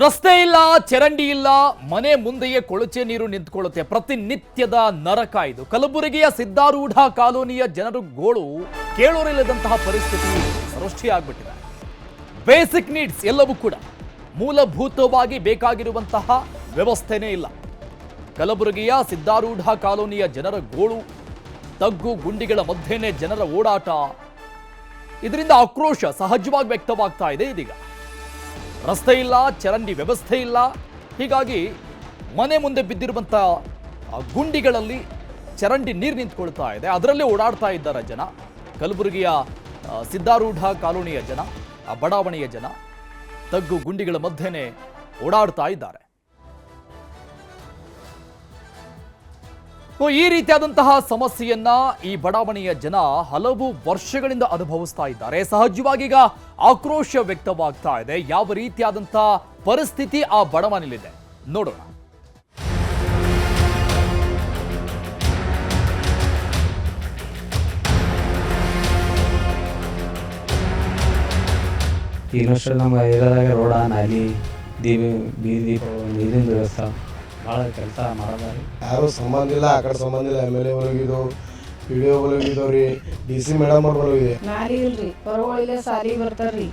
ರಸ್ತೆ ಇಲ್ಲ, ಚರಂಡಿ ಇಲ್ಲ, ಮನೆ ಮುಂದೆಯೇ ಕೊಳಚೆ ನೀರು ನಿಂತುಕೊಳ್ಳುತ್ತೆ. ಪ್ರತಿನಿತ್ಯದ ನರಕ ಇದು. ಕಲಬುರಗಿಯ ಸಿದ್ದಾರೂಢ ಕಾಲೋನಿಯ ಜನರು ಗೋಳು ಕೇಳೋರಿಲ್ಲದಂತಹ ಪರಿಸ್ಥಿತಿ ಸೃಷ್ಟಿಯಾಗ್ಬಿಟ್ಟಿದೆ. ಬೇಸಿಕ್ ನೀಡ್ಸ್ ಎಲ್ಲವೂ ಕೂಡ ಮೂಲಭೂತವಾಗಿ ಬೇಕಾಗಿರುವಂತಹ ವ್ಯವಸ್ಥೆನೇ ಇಲ್ಲ. ಕಲಬುರಗಿಯ ಸಿದ್ದಾರೂಢ ಕಾಲೋನಿಯ ಜನರ ಗೋಳು, ತಗ್ಗು ಗುಂಡಿಗಳ ಮಧ್ಯೆನೇ ಜನರ ಓಡಾಟ, ಇದರಿಂದ ಆಕ್ರೋಶ ಸಹಜವಾಗಿ ವ್ಯಕ್ತವಾಗ್ತಾ ಇದೆ. ಇದೀಗ ರಸ್ತೆ ಇಲ್ಲ, ಚರಂಡಿ ವ್ಯವಸ್ಥೆ ಇಲ್ಲ, ಹೀಗಾಗಿ ಮನೆ ಮುಂದೆ ಬಿದ್ದಿರುವಂತಹ ಗುಂಡಿಗಳಲ್ಲಿ ಚರಂಡಿ ನೀರು ನಿಂತ್ಕೊಳ್ತಾ ಇದೆ, ಅದರಲ್ಲೇ ಓಡಾಡ್ತಾ ಇದ್ದಾರೆ ಜನ. ಕಲಬುರಗಿಯ ಸಿದ್ದಾರೂಢ ಕಾಲೋನಿಯ ಜನ, ಆ ಬಡಾವಣೆಯ ಜನ ತಗ್ಗು ಗುಂಡಿಗಳ ಮಧ್ಯೆನೇ ಓಡಾಡ್ತಾ ಇದ್ದಾರೆ. ಈ ರೀತಿಯಾದಂತಹ ಸಮಸ್ಯೆಯನ್ನ ಈ ಬಡಾವಣೆಯ ಜನ ಹಲವು ವರ್ಷಗಳಿಂದ ಅನುಭವಿಸ್ತಾ ಇದ್ದಾರೆ. ಸಹಜವಾಗಿ ಈಗ ಆಕ್ರೋಶ ವ್ಯಕ್ತವಾಗ್ತಾ ಇದೆ. ಯಾವ ರೀತಿಯಾದಂತಹ ಪರಿಸ್ಥಿತಿ ಆ ಬಡಾವಣೆಯಲ್ಲಿದೆ ನೋಡೋಣ. ಈಗ ನಮ್ಮ ಏರಿಯಾದಾಗ ರೋಡ, ನಾಲಿ, ಬೀದಿ ದೀಪಗಳು, ನೀರಿನ ವ್ಯವಸ್ಥೆ ಭಾಳ ಕೆಲಸ ಮಾಡೋದಾರಿ. ಯಾರು ಸಂಬಂಧ ಇಲ್ಲ, ಆ ಕಡೆ ಸಂಬಂಧ ಇಲ್ಲ. ಎಮ್ ಎಲ್ ಎ ಒಳಗಿದ್ದು, ಪಿ ಡಿ ಒ ಒಳಗಿದ್ದವು ರೀ, ಡಿ ಸಿ ಮೇಡಮ್ ಅವ್ರು ಒಳಗಿದೆ. ನಾಲಿ ಇಲ್ರಿ, ಹೊರಗೊಳಿಲೆ ಸಾಲಿ ಬರ್ತಾರ್ರಿ,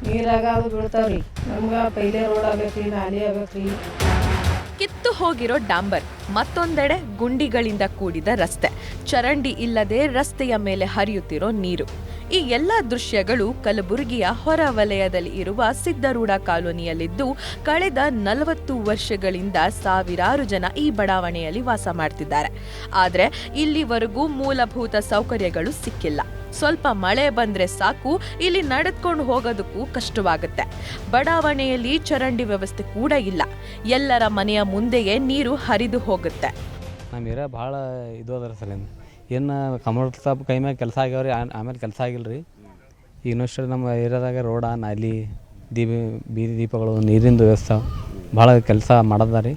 ನೀರಾಗ ಅದು ಬೀಳ್ತಾವ್ರಿ. ನಮ್ಗೆ ಪೈಲೆ ರೋಡ್ ಆಗ್ಬೇಕ್ರಿ, ನಾಲಿ ಆಗ್ಬೇಕ್ರಿ. ಕಿತ್ತು ಹೋಗಿರೋ ಡಾಂಬರ್, ಮತ್ತೊಂದೆಡೆ ಗುಂಡಿಗಳಿಂದ ಕೂಡಿದ ರಸ್ತೆ, ಚರಂಡಿ ಇಲ್ಲದೆ ರಸ್ತೆಯ ಮೇಲೆ ಹರಿಯುತ್ತಿರೋ ನೀರು. ಈ ಎಲ್ಲ ದೃಶ್ಯಗಳು ಕಲಬುರಗಿಯ ಹೊರ ವಲಯದಲ್ಲಿ ಇರುವ ಸಿದ್ದಾರೂಢ ಕಾಲೋನಿಯಲ್ಲಿದ್ದು, ಕಳೆದ 40 ವರ್ಷಗಳಿಂದ ಸಾವಿರಾರು ಜನ ಈ ಬಡಾವಣೆಯಲ್ಲಿ ವಾಸ ಮಾಡ್ತಿದ್ದಾರೆ. ಆದರೆ ಇಲ್ಲಿವರೆಗೂ ಮೂಲಭೂತ ಸೌಕರ್ಯಗಳು ಸಿಕ್ಕಿಲ್ಲ. ಸ್ವಲ್ಪ ಮಳೆ ಬಂದ್ರೆ ಸಾಕು, ಇಲ್ಲಿ ನಡೆದುಕೊಂಡು ಹೋಗೋದಕ್ಕೂ ಕಷ್ಟವಾಗುತ್ತೆ. ಬಡಾವಣೆಯಲ್ಲಿ ಚರಂಡಿ ವ್ಯವಸ್ಥೆ ಕೂಡ ಇಲ್ಲ. ಎಲ್ಲರ ಮನೆಯ ಮುಂದೆಯೇ ನೀರು ಹರಿದು ಹೋಗುತ್ತೆ. ನಮ್ಮ ಏರಿಯಾ ಭಾಳ ಇದು ಅದರ ಸಲಿಂದ ಏನು ಕಮಲ್ ಸಾಬ್ ಕೈ ಮ್ಯಾಗ ಕೆಲಸ ಆಗ್ಯಾವ್ರಿ, ಆಮೇಲೆ ಕೆಲಸ ಆಗಿಲ್ಲ ರೀ. ಈಗ ಇನ್ನಷ್ಟು ನಮ್ಮ ಏರಿಯಾದಾಗ ರೋಡ, ನಾಲಿ, ಬೀದಿ ದೀಪಗಳು, ನೀರಿನ ವ್ಯವಸ್ಥೆ ಭಾಳ ಕೆಲಸ ಮಾಡೋದ ರೀ.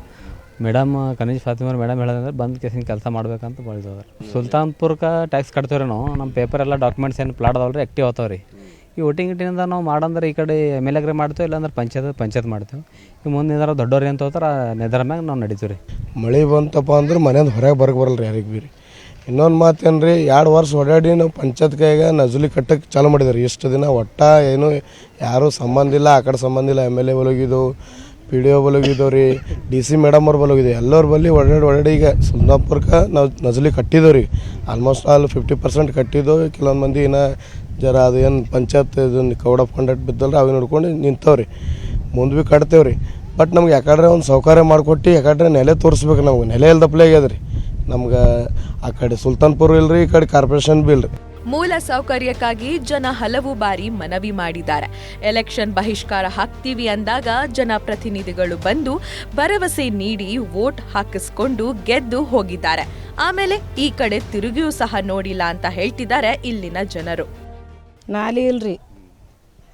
ಮೇಡಮ್ ಕನೀಜ್ ಫಾತಿಮಾ ಮೇಡಮ್ ಹೇಳೋದಂದ್ರೆ ಬಂದು ಕೇಸಿನ ಕೆಲಸ ಮಾಡ್ಬೇಕಂತ ಬಳಿದವ್ರಿ. ಸುಲ್ತಾನ್ಪುರ್ಗೆ ಟ್ಯಾಕ್ಸ್ ಕಟ್ತೀವ್ರಿ ನಾವು. ನಮ್ಮ ಪೇಪರ್ ಎಲ್ಲ ಡಾಕ್ಯುಮೆಂಟ್ಸ್ ಏನು ಪ್ಲಾಟ್ ಅದಾವಲ್ರಿ, ಆ್ಯಕ್ಟಿವ್ ಆಗ್ತಾವೆ ರೀ. ಈ ವೋಟಿಂಗ್ ನಾವು ಮಾಡಂದ್ರೆ ಈ ಕಡೆ ಎಮ್ ಎಲ್ ಎಗ್ರೆ ಮಾಡ್ತೇವೆ, ಇಲ್ಲಾಂದ್ರೆ ಪಂಚಾಯತ್ ಮಾಡ್ತೇವೆ. ಈಗ ಮುಂದೆ ಏನಾರ ದೊಡ್ಡವ್ರು ಏನು ತಗೋತಾರೆ ನೆದರ ಮ್ಯಾಗ ನಾವು ನಡೀತೀವಿ ರೀ. ಮಳೆ ಬಂತಪ್ಪ ಅಂದ್ರೆ ಮನೆಯಿಂದ ಹೊರಗೆ ಬರಲ್ಲ ರೀ ಯಾರಿಗೆ ಭೀ ರೀ. ಇನ್ನೊಂದು ಮಾತೇನು ರೀ, 2 ವರ್ಷ ಓಡಾಡಿ ನಾವು ಪಂಚಾಯತ್ ಕೈಗೆ ನಜುಲಿ ಕಟ್ಟಕ್ಕೆ ಚಾಲು ಮಾಡಿದ್ರಿ. ಇಷ್ಟು ದಿನ ಒಟ್ಟ ಏನು ಯಾರೂ ಸಂಬಂಧ ಇಲ್ಲ, ಆ ಕಡೆ ಸಂಬಂಧ ಇಲ್ಲ. ಎಮ್ ಎಲ್ ಎ ಒಳಗಿದ್ದು, ಪಿ ಡಿ ಒ ಬಲೋಗಿದ್ದವು ರೀ, ಡಿ ಸಿ ಮೇಡಮ್ ಅವ್ರು ಬಲೋಗಿದೆ. ಎಲ್ಲರ ಬಲ್ಲಿ ಓಡಾಡಿ ಈಗ ಸುಲ್ತಾನ್ಪುರ್ಗೆ ನಾವು ನಜಲಿ ಕಟ್ಟಿದ್ದೆವು ರೀ. Almost all 50% ಕಟ್ಟಿದ್ದೆವು. ಕೆಲವೊಂದು ಮಂದಿ ಇನ್ನೂ ಜರ ಅದು ಏನು ಪಂಚಾಯತ್ ಇದನ್ನು ಕೌಡ್ ಆಫ್ ಕಂಡಕ್ಟ್ ಬಿದ್ದಲ್ರಿ, ಅವು ನೋಡ್ಕೊಂಡು ನಿಂತವ್ರಿ. ಮುಂದೆ ಭೀ ಕಟ್ತೇವೆ ರೀ. ಬಟ್ ನಮ್ಗೆ ಯಾಕಂದ್ರೆ ಒಂದು ಸೌಕರ್ಯ ಮಾಡಿಕೊಟ್ಟು, ಯಾಕಂದ್ರೆ ನೆಲೆ ತೋರಿಸ್ಬೇಕು. ನಮ್ಗೆ ನೆಲೆ ಇಲ್ದಪ್ಲೇ ಆಗ್ಯದ ರೀ. ನಮ್ಗೆ ಆ ಕಡೆ ಸುಲ್ತಾನ್ಪುರ ಇಲ್ರಿ, ಈ ಕಡೆ ಕಾರ್ಪೊರೇಷನ್ ಬಿ ಇಲ್ರಿ. ಮೂಲ ಸೌಕರ್ಯಕ್ಕಾಗಿ ಜನ ಹಲವು ಬಾರಿ ಮನವಿ ಮಾಡಿದ್ದಾರೆ. ಎಲೆಕ್ಷನ್ ಬಹಿಷ್ಕಾರ ಹಾಕ್ತೀವಿ ಅಂದಾಗ ಜನಪ್ರತಿನಿಧಿಗಳು ಬಂದು ಭರವಸೆ ನೀಡಿ ವೋಟ್ ಹಾಕಿಸ್ಕೊಂಡು ಗೆದ್ದು ಹೋಗಿದ್ದಾರೆ. ಆಮೇಲೆ ಈ ಕಡೆ ತಿರುಗಿಯೂ ಸಹ ನೋಡಿಲ್ಲ ಅಂತ ಹೇಳ್ತಿದ್ದಾರೆ ಇಲ್ಲಿನ ಜನರು. ನಾಲಿ ಇಲ್ರಿ,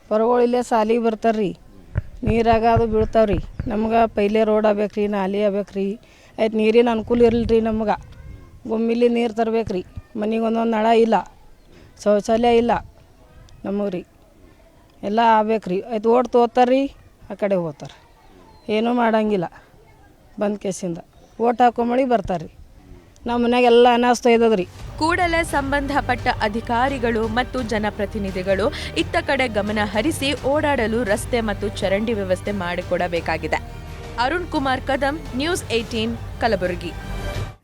ಹೊರಗೊಳಿಲೆ ಸಾಲಿ ಬರ್ತಾರ್ರಿ, ನೀರಾಗ ಅದು ಬೀಳ್ತಾವ್ರಿ. ನಮ್ಗೆ ಪೈಲೆ ರೋಡ್ ಆಗ್ಬೇಕ್ರಿ, ನಾಲಿ ಆಗ್ಬೇಕ್ರಿ. ಆಯ್ತು, ನೀರಿನ ಅನುಕೂಲ ಇರಲ್ರಿ. ನಮ್ಗೆ ಗೊಮ್ಮಿಲಿ ನೀರು ತರ್ಬೇಕ್ರಿ. ಮನೆಗೆ ಒಂದೊಂದು ನಳ ಇಲ್ಲ, ಶೌಚಾಲಯ ಇಲ್ಲ ನಮಗೆ ರೀ. ಎಲ್ಲ ಆಗ್ಬೇಕ್ರಿ. ಆಯ್ತು, ಓಟ್ ತೋತಾರ್ರಿ, ಆ ಕಡೆ ಹೋಗ್ತಾರೆ, ಏನೂ ಮಾಡಂಗಿಲ್ಲ. ಬಂದ್ ಕೇಸಿಂದ ಓಟ್ ಹಾಕೊಂಬಳಿ ಬರ್ತಾರ್ರಿ. ನಮ್ಮ ಮನ್ಯಾಗೆಲ್ಲ ಅನಾಸ್ತ ಇದ್ದದ್ರಿ. ಕೂಡಲೇ ಸಂಬಂಧಪಟ್ಟ ಅಧಿಕಾರಿಗಳು ಮತ್ತು ಜನಪ್ರತಿನಿಧಿಗಳು ಇತ್ತ ಕಡೆ ಗಮನ ಹರಿಸಿ ಓಡಾಡಲು ರಸ್ತೆ ಮತ್ತು ಚರಂಡಿ ವ್ಯವಸ್ಥೆ ಮಾಡಿಕೊಡಬೇಕಾಗಿದೆ. ಅರುಣ್ ಕುಮಾರ್ ಕದಂ, ನ್ಯೂಸ್ 18 ಕಲಬುರಗಿ.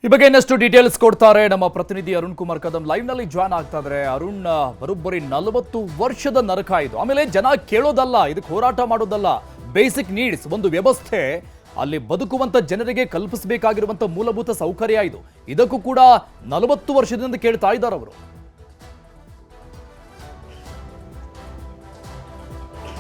ಈ ಬಗ್ಗೆ ಇನ್ನಷ್ಟು ಡೀಟೇಲ್ಸ್ ಕೊಡ್ತಾರೆ ನಮ್ಮ ಪ್ರತಿನಿಧಿ ಅರುಣ್ ಕುಮಾರ್ ಕದಂ. ಲೈವ್ ನಲ್ಲಿ ಜಾಯ್ನ್ ಆಗ್ತಾ ಇದ್ದಾರೆ. ಅರುಣ್, ಬರೋಬ್ಬರಿ 40 ವರ್ಷದ ನರಕ ಇದು. ಆಮೇಲೆ ಜನ ಕೇಳೋದಲ್ಲ, ಇದಕ್ಕೆ ಹೋರಾಟ ಮಾಡೋದಲ್ಲ. ಬೇಸಿಕ್ ನೀಡ್ಸ್, ಒಂದು ವ್ಯವಸ್ಥೆ, ಅಲ್ಲಿ ಬದುಕುವಂತ ಜನರಿಗೆ ಕಲ್ಪಿಸಬೇಕಾಗಿರುವಂತ ಮೂಲಭೂತ ಸೌಕರ್ಯ ಇದು. ಇದಕ್ಕೂ ಕೂಡ 40 ವರ್ಷದಿಂದ ಕೇಳ್ತಾ ಇದ್ದಾರೆ ಅವರು.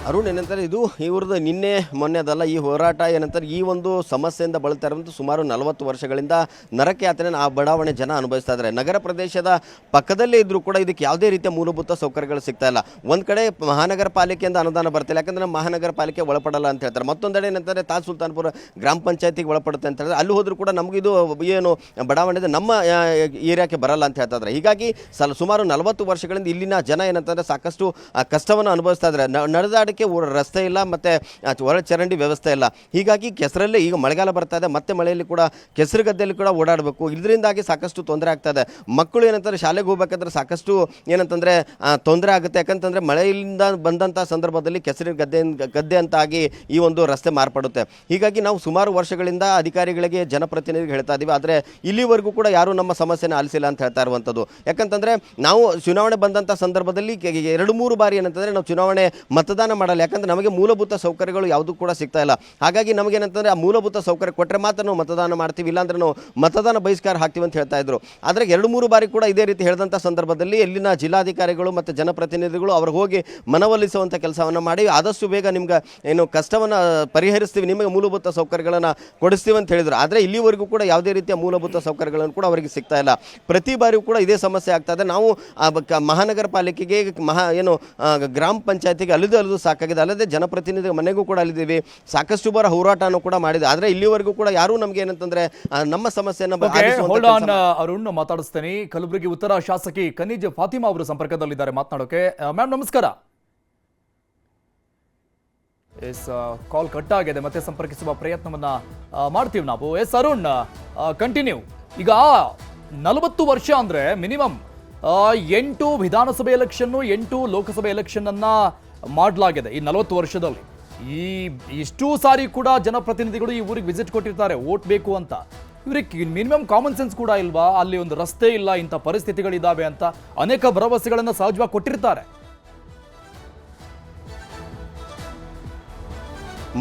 ಅರುಣ್, ಏನಂತಾರೆ ಇದು ಇವ್ರದ್ದು ನಿನ್ನೆ ಮೊನ್ನೆದಲ್ಲ, ಈ ಹೋರಾಟ ಏನಂತಾರೆ ಈ ಒಂದು ಸಮಸ್ಯೆಯಿಂದ ಬಳಲ್ತಾ ಇರುವಂಥ ಸುಮಾರು 40 ವರ್ಷಗಳಿಂದ ನರಕ ಯಾತನೆ ಆ ಬಡಾವಣೆ ಜನ ಅನುಭವಿಸ್ತಾ ಇದ್ದಾರೆ. ನಗರ ಪ್ರದೇಶದ ಪಕ್ಕದಲ್ಲೇ ಇದ್ರೂ ಕೂಡ ಇದಕ್ಕೆ ಯಾವುದೇ ರೀತಿಯ ಮೂಲಭೂತ ಸೌಕರ್ಯಗಳು ಸಿಗ್ತಾ ಇಲ್ಲ. ಒಂದು ಕಡೆ ಮಹಾನಗರ ಪಾಲಿಕೆಯಿಂದ ಅನುದಾನ ಬರ್ತಿಲ್ಲ, ಯಾಕಂದರೆ ಮಹಾನಗರ ಪಾಲಿಕೆ ಒಳಪಡಲ್ಲ ಅಂತ ಹೇಳ್ತಾರೆ. ಮತ್ತೊಂದೆಡೆ ಏನಂತಾರೆ ತಾಜ್ ಸುಲ್ತಾನ್ಪುರ ಗ್ರಾಮ ಪಂಚಾಯತಿಗೆ ಒಳಪಡುತ್ತೆ ಅಂತ ಹೇಳಿದ್ರೆ, ಅಲ್ಲಿ ಹೋದ್ರೂ ಕೂಡ ನಮಗಿದು ಏನು ಬಡಾವಣೆ ನಮ್ಮ ಏರಿಯಾಕ್ಕೆ ಬರಲ್ಲ ಅಂತ ಹೇಳ್ತಾ ಇದ್ದಾರೆ. ಹೀಗಾಗಿ ಸುಮಾರು 40 ವರ್ಷಗಳಿಂದ ಇಲ್ಲಿನ ಜನ ಏನಂತಂದರೆ ಸಾಕಷ್ಟು ಕಷ್ಟವನ್ನು ಅನುಭವಿಸ್ತಾ ಇದ್ದಾರೆ. ನಡೆದಾಡಿ ಓಡಾಡೋಕ್ಕೆ ರಸ್ತೆ ಇಲ್ಲ, ಮತ್ತು ಒಳ ಚರಂಡಿ ವ್ಯವಸ್ಥೆ ಇಲ್ಲ. ಹೀಗಾಗಿ ಕೆಸರಲ್ಲೇ ಈಗ ಮಳೆಗಾಲ ಬರ್ತಾ ಇದೆ, ಮತ್ತೆ ಮಳೆಯಲ್ಲಿ ಕೂಡ ಕೆಸರು ಗದ್ದೆಯಲ್ಲಿ ಕೂಡ ಓಡಾಡಬೇಕು. ಇದರಿಂದಾಗಿ ಸಾಕಷ್ಟು ತೊಂದರೆ ಆಗ್ತಾ ಇದೆ. ಮಕ್ಕಳು ಏನಂತಾರೆ ಶಾಲೆಗೆ ಹೋಗ್ಬೇಕಾದ್ರೆ ಸಾಕಷ್ಟು ಏನಂತಂದರೆ ತೊಂದರೆ ಆಗುತ್ತೆ. ಯಾಕಂತಂದರೆ ಮಳೆಯಿಂದ ಬಂದಂಥ ಸಂದರ್ಭದಲ್ಲಿ ಕೆಸರಿನ ಗದ್ದೆ ಅಂತಾಗಿ ಈ ಒಂದು ರಸ್ತೆ ಮಾರ್ಪಡುತ್ತೆ. ಹೀಗಾಗಿ ನಾವು ಸುಮಾರು ವರ್ಷಗಳಿಂದ ಅಧಿಕಾರಿಗಳಿಗೆ ಜನಪ್ರತಿನಿಧಿಗಳಿಗೆ ಹೇಳ್ತಾ ಇದ್ದೀವಿ, ಆದರೆ ಇಲ್ಲಿವರೆಗೂ ಕೂಡ ಯಾರೂ ನಮ್ಮ ಸಮಸ್ಯೆನ ಆಲಿಸಿಲ್ಲ ಅಂತ ಹೇಳ್ತಾ ಇರುವಂಥದ್ದು. ಯಾಕಂತಂದರೆ ನಾವು ಚುನಾವಣೆ ಬಂದಂಥ ಸಂದರ್ಭದಲ್ಲಿ 2-3 ಬಾರಿ ಏನಂತಂದರೆ ನಾವು ಚುನಾವಣೆ ಮತದಾನ ಮಾಡಲ್ಲ. ಯಾಕಂದರೆ ನಮಗೆ ಮೂಲಭೂತ ಸೌಕರ್ಯಗಳು ಯಾವುದೂ ಕೂಡ ಸಿಗ್ತಾ ಇಲ್ಲ. ಹಾಗಾಗಿ ನಮಗೇನಂತಂದರೆ ಆ ಮೂಲಭೂತ ಸೌಕರ್ಯ ಕೊಟ್ಟರೆ ಮಾತ್ರ ನಾವು ಮತದಾನ ಮಾಡ್ತೀವಿ, ಇಲ್ಲಾಂದರೆ ನಾವು ಮತದಾನ ಬಹಿಷ್ಕಾರ ಹಾಕ್ತೀವಿ ಅಂತ ಹೇಳ್ತಾ ಇದ್ರು. ಆದರೆ 2-3 ಬಾರಿ ಕೂಡ ಇದೇ ರೀತಿ ಹೇಳಿದಂಥ ಸಂದರ್ಭದಲ್ಲಿ ಇಲ್ಲಿನ ಜಿಲ್ಲಾಧಿಕಾರಿಗಳು ಮತ್ತು ಜನಪ್ರತಿನಿಧಿಗಳು ಅವ್ರಿಗೆ ಹೋಗಿ ಮನವೊಲಿಸುವಂಥ ಕೆಲಸವನ್ನು ಮಾಡಿ ಆದಷ್ಟು ಬೇಗ ನಿಮ್ಗೆ ಏನು ಕಷ್ಟವನ್ನು ಪರಿಹರಿಸ್ತೀವಿ, ನಿಮಗೆ ಮೂಲಭೂತ ಸೌಕರ್ಯಗಳನ್ನು ಕೊಡಿಸ್ತೀವಿ ಅಂತ ಹೇಳಿದ್ರು. ಆದರೆ ಇಲ್ಲಿವರೆಗೂ ಕೂಡ ಯಾವುದೇ ರೀತಿಯ ಮೂಲಭೂತ ಸೌಕರ್ಯಗಳನ್ನು ಕೂಡ ಅವರಿಗೆ ಸಿಗ್ತಾ ಇಲ್ಲ. ಪ್ರತಿ ಬಾರಿಯೂ ಕೂಡ ಇದೇ ಸಮಸ್ಯೆ ಆಗ್ತಾ ಇದೆ. ನಾವು ಮಹಾನಗರ ಪಾಲಿಕೆಗೆ ಗ್ರಾಮ ಪಂಚಾಯತಿಗೆ ಅಲಿದು ಸಾಕಾಗಿದೆ. ಅಲ್ಲದೆ ಜನಪ್ರತಿನಿಧಿ ಮನೆಗೂ ಕೂಡ ಅಲಿದ್ದೀವಿ, ಸಾಕಷ್ಟು ಬಾರ ಹೋರಾಟನೂ ಕೂಡ ಮಾಡಿದೆ. ಆದರೆ ಇಲ್ಲಿವರೆಗೂ ಕೂಡ ಯಾರೂ ನಮಗೆ ಏನಂತಂದ್ರೆ ನಮ್ಮ ಸಮಸ್ಯೆಯನ್ನು ಅರುಣ್ ಮಾತಾಡಿಸ್ತೇನೆ. ಕಲಬುರಗಿ ಉತ್ತರ ಶಾಸಕಿ ಖನಿಜ್ ಫಾತಿಮಾ ಅವರು ಸಂಪರ್ಕದಲ್ಲಿದ್ದಾರೆ ಮಾತನಾಡೋಕೆ. ಮ್ಯಾಮ್ ನಮಸ್ಕಾರ. ಕಾಲ್ ಕಟ್ ಆಗಿದೆ, ಮತ್ತೆ ಸಂಪರ್ಕಿಸುವ ಪ್ರಯತ್ನವನ್ನ ಮಾಡ್ತೀವಿ ನಾವು. ಅರುಣ್ ಕಂಟಿನ್ಯೂ. ಈಗ 40 ವರ್ಷ ಅಂದ್ರೆ ಮಿನಿಮಮ್ 8 ವಿಧಾನಸಭೆ ಎಲೆಕ್ಷನ್, 8 ಲೋಕಸಭೆ ಎಲೆಕ್ಷನ್ ಅನ್ನ ಮಾಡಲಾಗಿದೆ ಈ 40 ವರ್ಷದಲ್ಲಿ. ಇಷ್ಟು ಸಾರಿ ಕೂಡ ಜನಪ್ರತಿನಿಧಿಗಳು ಈ ಊರಿಗೆ ವಿಸಿಟ್ ಕೊಟ್ಟಿರ್ತಾರೆ ವೋಟ್ ಬೇಕು ಅಂತ. ಇವ್ರಿಗೆ ಮಿನಿಮಮ್ ಕಾಮನ್ ಸೆನ್ಸ್ ಕೂಡ ಇಲ್ವಾ? ಅಲ್ಲಿ ಒಂದು ರಸ್ತೆ ಇಲ್ಲ, ಇಂಥ ಪರಿಸ್ಥಿತಿಗಳಿದ್ದಾವೆ ಅಂತ ಅನೇಕ ಭರವಸೆಗಳನ್ನು ಸಹಜವಾಗಿ ಕೊಟ್ಟಿರ್ತಾರೆ.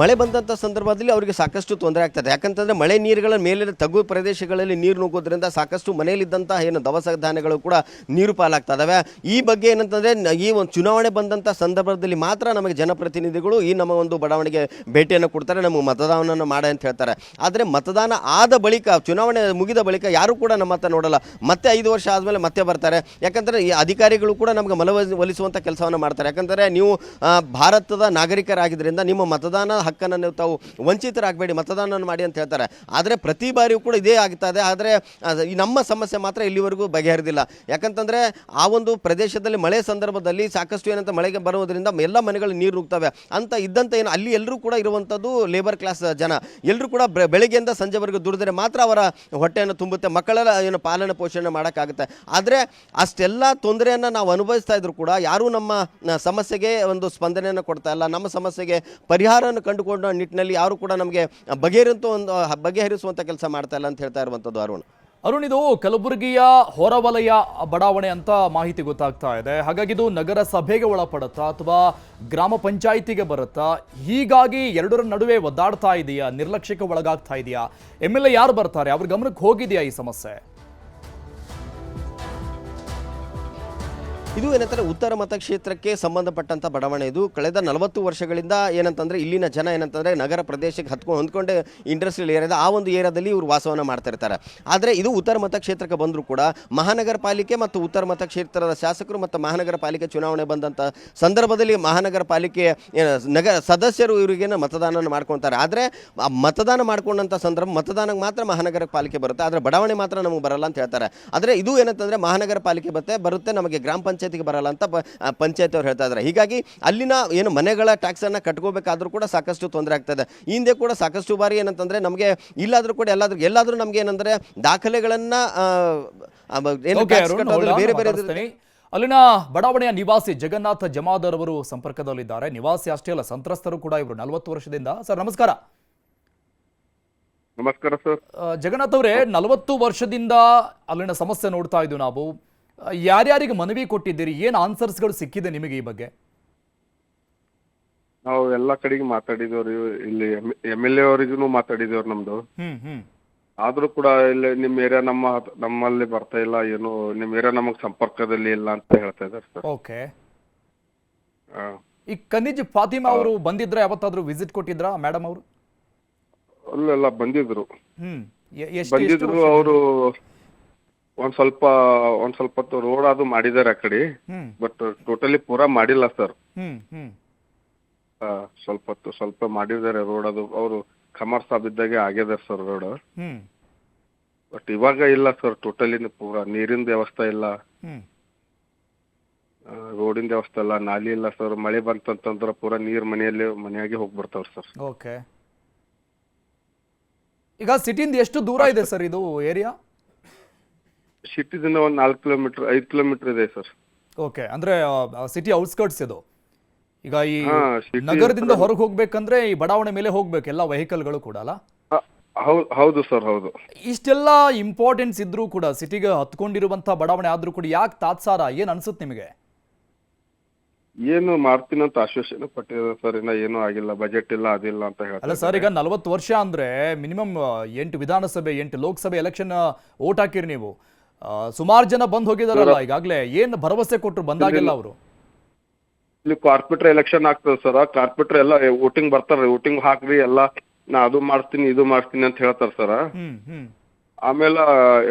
ಮಳೆ ಬಂದಂಥ ಸಂದರ್ಭದಲ್ಲಿ ಅವರಿಗೆ ಸಾಕಷ್ಟು ತೊಂದರೆ ಆಗ್ತದೆ. ಯಾಕಂತಂದರೆ ಮಳೆ ನೀರುಗಳ ಮೇಲೆ ತಗ್ಗು ಪ್ರದೇಶಗಳಲ್ಲಿ ನೀರು ನುಗ್ಗೋದ್ರಿಂದ ಸಾಕಷ್ಟು ಮನೆಯಲ್ಲಿದ್ದಂಥ ಏನು ದವಸ ಧಾನ್ಯಗಳು ಕೂಡ ನೀರು ಪಾಲಾಗ್ತಾ ಇದ್ದಾವೆ. ಈ ಬಗ್ಗೆ ಏನಂತಂದರೆ ಈ ಒಂದು ಚುನಾವಣೆ ಬಂದಂಥ ಸಂದರ್ಭದಲ್ಲಿ ಮಾತ್ರ ನಮಗೆ ಜನಪ್ರತಿನಿಧಿಗಳು ಈ ನಮ್ಮ ಒಂದು ಬಡಾವಣೆಗೆ ಭೇಟಿಯನ್ನು ಕೊಡ್ತಾರೆ, ನಮಗೆ ಮತದಾನವನ್ನು ಮಾಡ ಅಂತ ಹೇಳ್ತಾರೆ. ಆದರೆ ಮತದಾನ ಆದ ಬಳಿಕ, ಚುನಾವಣೆ ಮುಗಿದ ಬಳಿಕ ಯಾರೂ ಕೂಡ ನಮ್ಮ ಹತ್ರ ನೋಡಲ್ಲ. ಮತ್ತೆ 5 ವರ್ಷ ಆದಮೇಲೆ ಮತ್ತೆ ಬರ್ತಾರೆ. ಯಾಕಂದರೆ ಈ ಅಧಿಕಾರಿಗಳು ಕೂಡ ನಮಗೆ ಮನವೊಲಿಸುವಂಥ ಕೆಲಸವನ್ನು ಮಾಡ್ತಾರೆ. ಯಾಕಂದರೆ ನೀವು ಭಾರತದ ನಾಗರಿಕರಾಗಿದ್ದರಿಂದ ನಿಮ್ಮ ಮತದಾನ ಹಕ್ಕನ್ನು ನೀವು ತಾವು ವಂಚಿತರಾಗಬೇಡಿ, ಮತದಾನ ಮಾಡಿ ಅಂತ ಹೇಳ್ತಾರೆ. ಆದರೆ ಪ್ರತಿ ಬಾರಿಯೂ ಕೂಡ ಇದೇ ಆಗ್ತಾ ಇದೆ. ಆದರೆ ನಮ್ಮ ಸಮಸ್ಯೆ ಮಾತ್ರ ಇಲ್ಲಿವರೆಗೂ ಬಗೆಹರಿದಿಲ್ಲ. ಯಾಕಂತಂದರೆ ಆ ಒಂದು ಪ್ರದೇಶದಲ್ಲಿ ಮಳೆ ಸಂದರ್ಭದಲ್ಲಿ ಸಾಕಷ್ಟು ಏನಂತ ಮಳೆಗೆ ಬರುವುದರಿಂದ ಎಲ್ಲ ಮನೆಗಳು ನೀರು ನುಗ್ತವೆ ಅಂತ ಇದ್ದಂಥ ಏನು ಅಲ್ಲಿ ಎಲ್ಲರೂ ಕೂಡ ಇರುವಂಥದ್ದು ಲೇಬರ್ ಕ್ಲಾಸ್ ಜನ. ಎಲ್ಲರೂ ಕೂಡ ಬೆಳಗ್ಗೆಯಿಂದ ಸಂಜೆವರೆಗೂ ದುಡಿದ್ರೆ ಮಾತ್ರ ಅವರ ಹೊಟ್ಟೆಯನ್ನು ತುಂಬುತ್ತೆ, ಮಕ್ಕಳೆಲ್ಲ ಏನು ಪಾಲನೆ ಪೋಷಣೆ ಮಾಡೋಕ್ಕಾಗುತ್ತೆ. ಆದರೆ ಅಷ್ಟೆಲ್ಲ ತೊಂದರೆಯನ್ನು ನಾವು ಅನುಭವಿಸ್ತಾ ಇದ್ರು ಕೂಡ ಯಾರೂ ನಮ್ಮ ಸಮಸ್ಯೆಗೆ ಒಂದು ಸ್ಪಂದನೆಯನ್ನು ಕೊಡ್ತಾ ಇಲ್ಲ. ನಮ್ಮ ಸಮಸ್ಯೆಗೆ ಪರಿಹಾರವನ್ನು ಕಂಡುಕೊಂಡ ನಿಟ್ಟಿನಲ್ಲಿ ಯಾರು ಕೂಡ ನಮಗೆ ಬಗೆಹರಿಸುವಂತ ಕೆಲಸ ಮಾಡ್ತಾ ಇಲ್ಲ ಅಂತ ಹೇಳ್ತಾ ಇರುವಂತದ್ದು. ಅರುಣ್, ಇದು ಕಲಬುರಗಿಯ ಹೊರವಲಯ ಬಡಾವಣೆ ಅಂತ ಮಾಹಿತಿ ಗೊತ್ತಾಗ್ತಾ ಇದೆ. ಹಾಗಾಗಿ ಇದು ನಗರ ಸಭೆಗೆ ಒಳಪಡುತ್ತಾ ಅಥವಾ ಗ್ರಾಮ ಪಂಚಾಯಿತಿಗೆ ಬರುತ್ತಾ? ಹೀಗಾಗಿ ಎರಡರ ನಡುವೆ ಒದ್ದಾಡ್ತಾ ಇದೆಯಾ? ನಿರ್ಲಕ್ಷ್ಯಕ್ಕೆ ಒಳಗಾಗ್ತಾ ಇದೆಯಾ? MLA ಯಾರು ಬರ್ತಾರೆ, ಅವ್ರ ಗಮನಕ್ಕೆ ಹೋಗಿದೆಯಾ ಈ ಸಮಸ್ಯೆ? ಇದು ಏನಂತಾರೆ ಉತ್ತರ ಮತಕ್ಷೇತ್ರಕ್ಕೆ ಸಂಬಂಧಪಟ್ಟಂಥ ಬಡಾವಣೆ. ಇದು ಕಳೆದ 40 ವರ್ಷಗಳಿಂದ ಏನಂತಂದರೆ ಇಲ್ಲಿನ ಜನ ಏನಂತಂದರೆ ನಗರ ಪ್ರದೇಶಕ್ಕೆ ಹೊಂದ್ಕೊಂಡೆ ಇಂಡಸ್ಟ್ರಿಯಲ್ ಏರಿಯಾದ ಆ ಒಂದು ಏರಿಯಾದಲ್ಲಿ ಇವರು ವಾಸವನ್ನು ಮಾಡ್ತಾ ಇರ್ತಾರೆ. ಆದರೆ ಇದು ಉತ್ತರ ಮತಕ್ಷೇತ್ರಕ್ಕೆ ಬಂದರೂ ಕೂಡ ಮಹಾನಗರ ಪಾಲಿಕೆ ಮತ್ತು ಉತ್ತರ ಮತಕ್ಷೇತ್ರದ ಶಾಸಕರು ಮತ್ತು ಮಹಾನಗರ ಪಾಲಿಕೆ ಚುನಾವಣೆ ಬಂದಂಥ ಸಂದರ್ಭದಲ್ಲಿ ಮಹಾನಗರ ಪಾಲಿಕೆ ಸದಸ್ಯರು ಇವರಿಗೇನು ಮತದಾನ ಮಾಡ್ಕೊಳ್ತಾರೆ. ಆದರೆ ಮತದಾನ ಮಾಡ್ಕೊಂಡಂಥ ಸಂದರ್ಭ ಮತದಾನಕ್ಕೆ ಮಾತ್ರ ಮಹಾನಗರ ಪಾಲಿಕೆ ಬರುತ್ತೆ, ಆದರೆ ಬಡಾವಣೆ ಮಾತ್ರ ನಮಗೆ ಬರಲ್ಲ ಅಂತ ಹೇಳ್ತಾರೆ. ಆದರೆ ಇದು ಏನಂತಂದರೆ ಮಹಾನಗರ ಪಾಲಿಕೆ ಬರುತ್ತೆ, ನಮಗೆ ಗ್ರಾಮ ಪಂಚಾಯತಿಗೆ ಬರಲ್ಲ ಅಂತ ಪಂಚಾಯತ್ ಅವ್ರು ಹೇಳ್ತಾ ಇದ್ದಾರೆ. ಹೀಗಾಗಿ ಅಲ್ಲಿನ ಏನು ಮನೆಗಳ ಟ್ಯಾಕ್ಸನ್ನು ಕಟ್ಕೋಬೇಕಾದ್ರೂ ಕೂಡ ಸಾಕಷ್ಟು ತೊಂದರೆ ಆಗ್ತದೆ. ಈ ಹಿಂದೆ ಕೂಡ ಸಾಕಷ್ಟು ಬಾರಿ ಏನಂತಂದರೆ ನಮಗೆ ಇಲ್ಲಾದರೂ ಕೂಡ ಎಲ್ಲಾದರೂ ನಮಗೆ ಏನಂದರೆ ದಾಖಲೆಗಳನ್ನು ಬೇರೆ ಬೇರೆ ಅಲ್ಲಿನ ಬಡಾವಣೆಯ ನಿವಾಸಿ ಜಗನ್ನಾಥ ಜಮಾದರ್ ಅವರು ಸಂಪರ್ಕದಲ್ಲಿದ್ದಾರೆ. ನಿವಾಸಿ ಅಷ್ಟೇ ಅಲ್ಲ, ಸಂತ್ರಸ್ತರು ಕೂಡ ಇವರು 40 ವರ್ಷದಿಂದ. ಸರ್ ನಮಸ್ಕಾರ. ನಮಸ್ಕಾರ ಸರ್. ಜಗನ್ನಾಥ್ ಅವರೇ, 40 ವರ್ಷದಿಂದ ಅಲ್ಲಿನ ಸಮಸ್ಯೆ ನೋಡ್ತಾ ಇದ್ದೀವಿ ನಾವು. ಯಾರ್ಯಾರಿಗೆ ಮನವಿ ಕೊಟ್ಟಿದ್ದೀರಿ? ಏನು ಆನ್ಸರ್ಸ್ಗಳು ಸಿಕ್ಕಿದೆ ನಿಮಗೆ ಈ ಬಗ್ಗೆ? ನಾವು ಎಲ್ಲ ಕಡೆಗೆ ಮಾತಾಡಿದವ್ರಿ, ಇಲ್ಲಿ MLA ಅವರಿಗೂ ಮಾತಾಡಿದೇವ್ರಿ ನಮ್ದು. ಆದ್ರೂ ಕೂಡ ಇಲ್ಲಿ ನಿಮ್ ಏರಿಯಾ ನಮ್ಮಲ್ಲಿ ಬರ್ತಾ ಇಲ್ಲ, ಏನು ನಿಮ್ ಏರಿಯಾ ನಮಗ್ ಸಂಪರ್ಕದಲ್ಲಿ ಇಲ್ಲ ಅಂತ ಹೇಳ್ತಾ ಇದಾರೆ ಸರ್. ಓಕೆ. ಈ ಖನಿಜ್ ಫಾತಿಮಾ ಅವರು ಬಂದಿದ್ರ, ಯಾವತ್ತಾದ್ರೂ ವಿಸಿಟ್ ಕೊಟ್ಟಿದ್ರಾ ಮೇಡಮ್ ಅವರು? ಅಲ್ಲೆಲ್ಲ ಬಂದಿದ್ರು. ಅವರು ಒಂದ್ ಸ್ವಲ್ಪ ರೋಡ್ ಅದು ಮಾಡಿದಾರೆ ಆ ಕಡೆ, ಬಟ್ ಟೋಟಲಿ ಪೂರಾ ಮಾಡಿಲ್ಲ ಸರ್. ಸ್ವಲ್ಪ ಮಾಡಿದ್ದಾರೆ ರೋಡ್. ಅದು ಅವರು ಖಮರ್ ಸಾಬ್ ಇದ್ದಾಗೆ ಆಗಿದೆ ಸರ್ ರೋಡ್. ಬಟ್ ಇವಾಗ ಇಲ್ಲ ಸರ್, ಟೋಟಲಿ ಪೂರಾ ನೀರಿನ ವ್ಯವಸ್ಥೆ ಇಲ್ಲ. ರೋಡಿನ ವ್ಯವಸ್ಥೆ ಇಲ್ಲ, ನಾಲಿ ಇಲ್ಲ ಸರ್. ಮಳೆ ಬಂತಂತಂದ್ರೆ ಪೂರಾ ನೀರು ಮನೆಯಾಗೆ ಹೋಗಿ ಬರ್ತಾವ್ರಿ ಸರ್. ಓಕೆ, ಈಗ ಸಿಟಿಯಿಂದ ಎಷ್ಟು ದೂರ ಇದೆ ಸರ್ ಇದು ಏರಿಯಾ? ಸಿಟಿದಿಂದ ಒಂದು 4 ಕಿಲೋಮೀಟರ್ 5 ಕಿಲೋಮೀಟರ್ ಇದೆ ಸರ್. ಓಕೆ, ಅಂದ್ರೆ ಸಿಟಿ ಔಟ್ಸ್ಕರ್ಟ್ಸ್ ಇದು. ಈಗ ಈ city ನಗರದಿಂದ ಹೊರಗೆ ಹೋಗ್ಬೇಕಂದ್ರೆ ಈ ಬಡಾವಣೆ ಮೇಲೆ ಹೋಗ್ಬೇಕು ಎಲ್ಲ ವೆಹಿಕಲ್ಗಳು ಕೂಡ ಅಲ್ಲ? ಹೌದು ಸರ್, ಹೌದು. ಇಷ್ಟೆಲ್ಲ ಇಂಪಾರ್ಟೆನ್ಸ್ ಇದ್ರೂ ಕೂಡ ಸಿಟಿಗೆ ಹತ್ಕೊಂಡಿರುವಂತ ಬಡಾವಣೆ ಆದ್ರೂ ಕೂಡ ಯಾಕೆ ತಾತ್ಸಾರ? ಏನ್ ಅನ್ಸುತ್ತೆ ನಿಮಗೆ? ಏನು ಮಾಡ್ತೀನಿ ಅಂತ ಆಶ್ವಾಸನೆ ಪಟ್ಟಿದ್ದಾರೆ ಸರ್, ಇನ್ನ ಏನೂ ಆಗಿಲ್ಲ. ಬಜೆಟ್ ಇಲ್ಲ, ಅದಿಲ್ಲ ಅಂತ ಅಲ್ಲ ಹೇಳ್ತಾರೆ. ಸರ್, ಈಗ 40 ವರ್ಷ ಅಂದ್ರೆ ಮಿನಿಮಮ್ 8 ವಿಧಾನಸಭೆ 8 ಲೋಕಸಭೆ ಎಲೆಕ್ಷನ್ ಓಟ್ ಹಾಕಿರಿ ನೀವು. ಸುಮಾರು ಜನ ಬಂದ್ ಹೋಗಿದಾರಲ್ಲ ಈಗಾಗಲೇ. ಏನ್ ಭರವಸೆ ಕೊಟ್ಟರು ಬಂದಾಗೆಲ್ಲ ಅವರು? ಇಲ್ಲಿ ಕಾರ್ಪೊರೇಟರ್ ಎಲೆಕ್ಷನ್ ಆಗ್ತದೆ ಸರ್. ಕಾರ್ಪೊರೇಟರ್ ಎಲ್ಲ ವೋಟಿಂಗ್ ಬರ್ತಾರೆ, ವೋಟಿಂಗ್ ಹಾಕ್ರಿ ಎಲ್ಲ, ನಾ ಅದು ಮಾಡಿಸ್ತೀನಿ ಇದು ಮಾಡಿಸ್ತೀನಿ ಅಂತ ಹೇಳ್ತಾರೆ ಸರ್. ಆಮೇಲೆ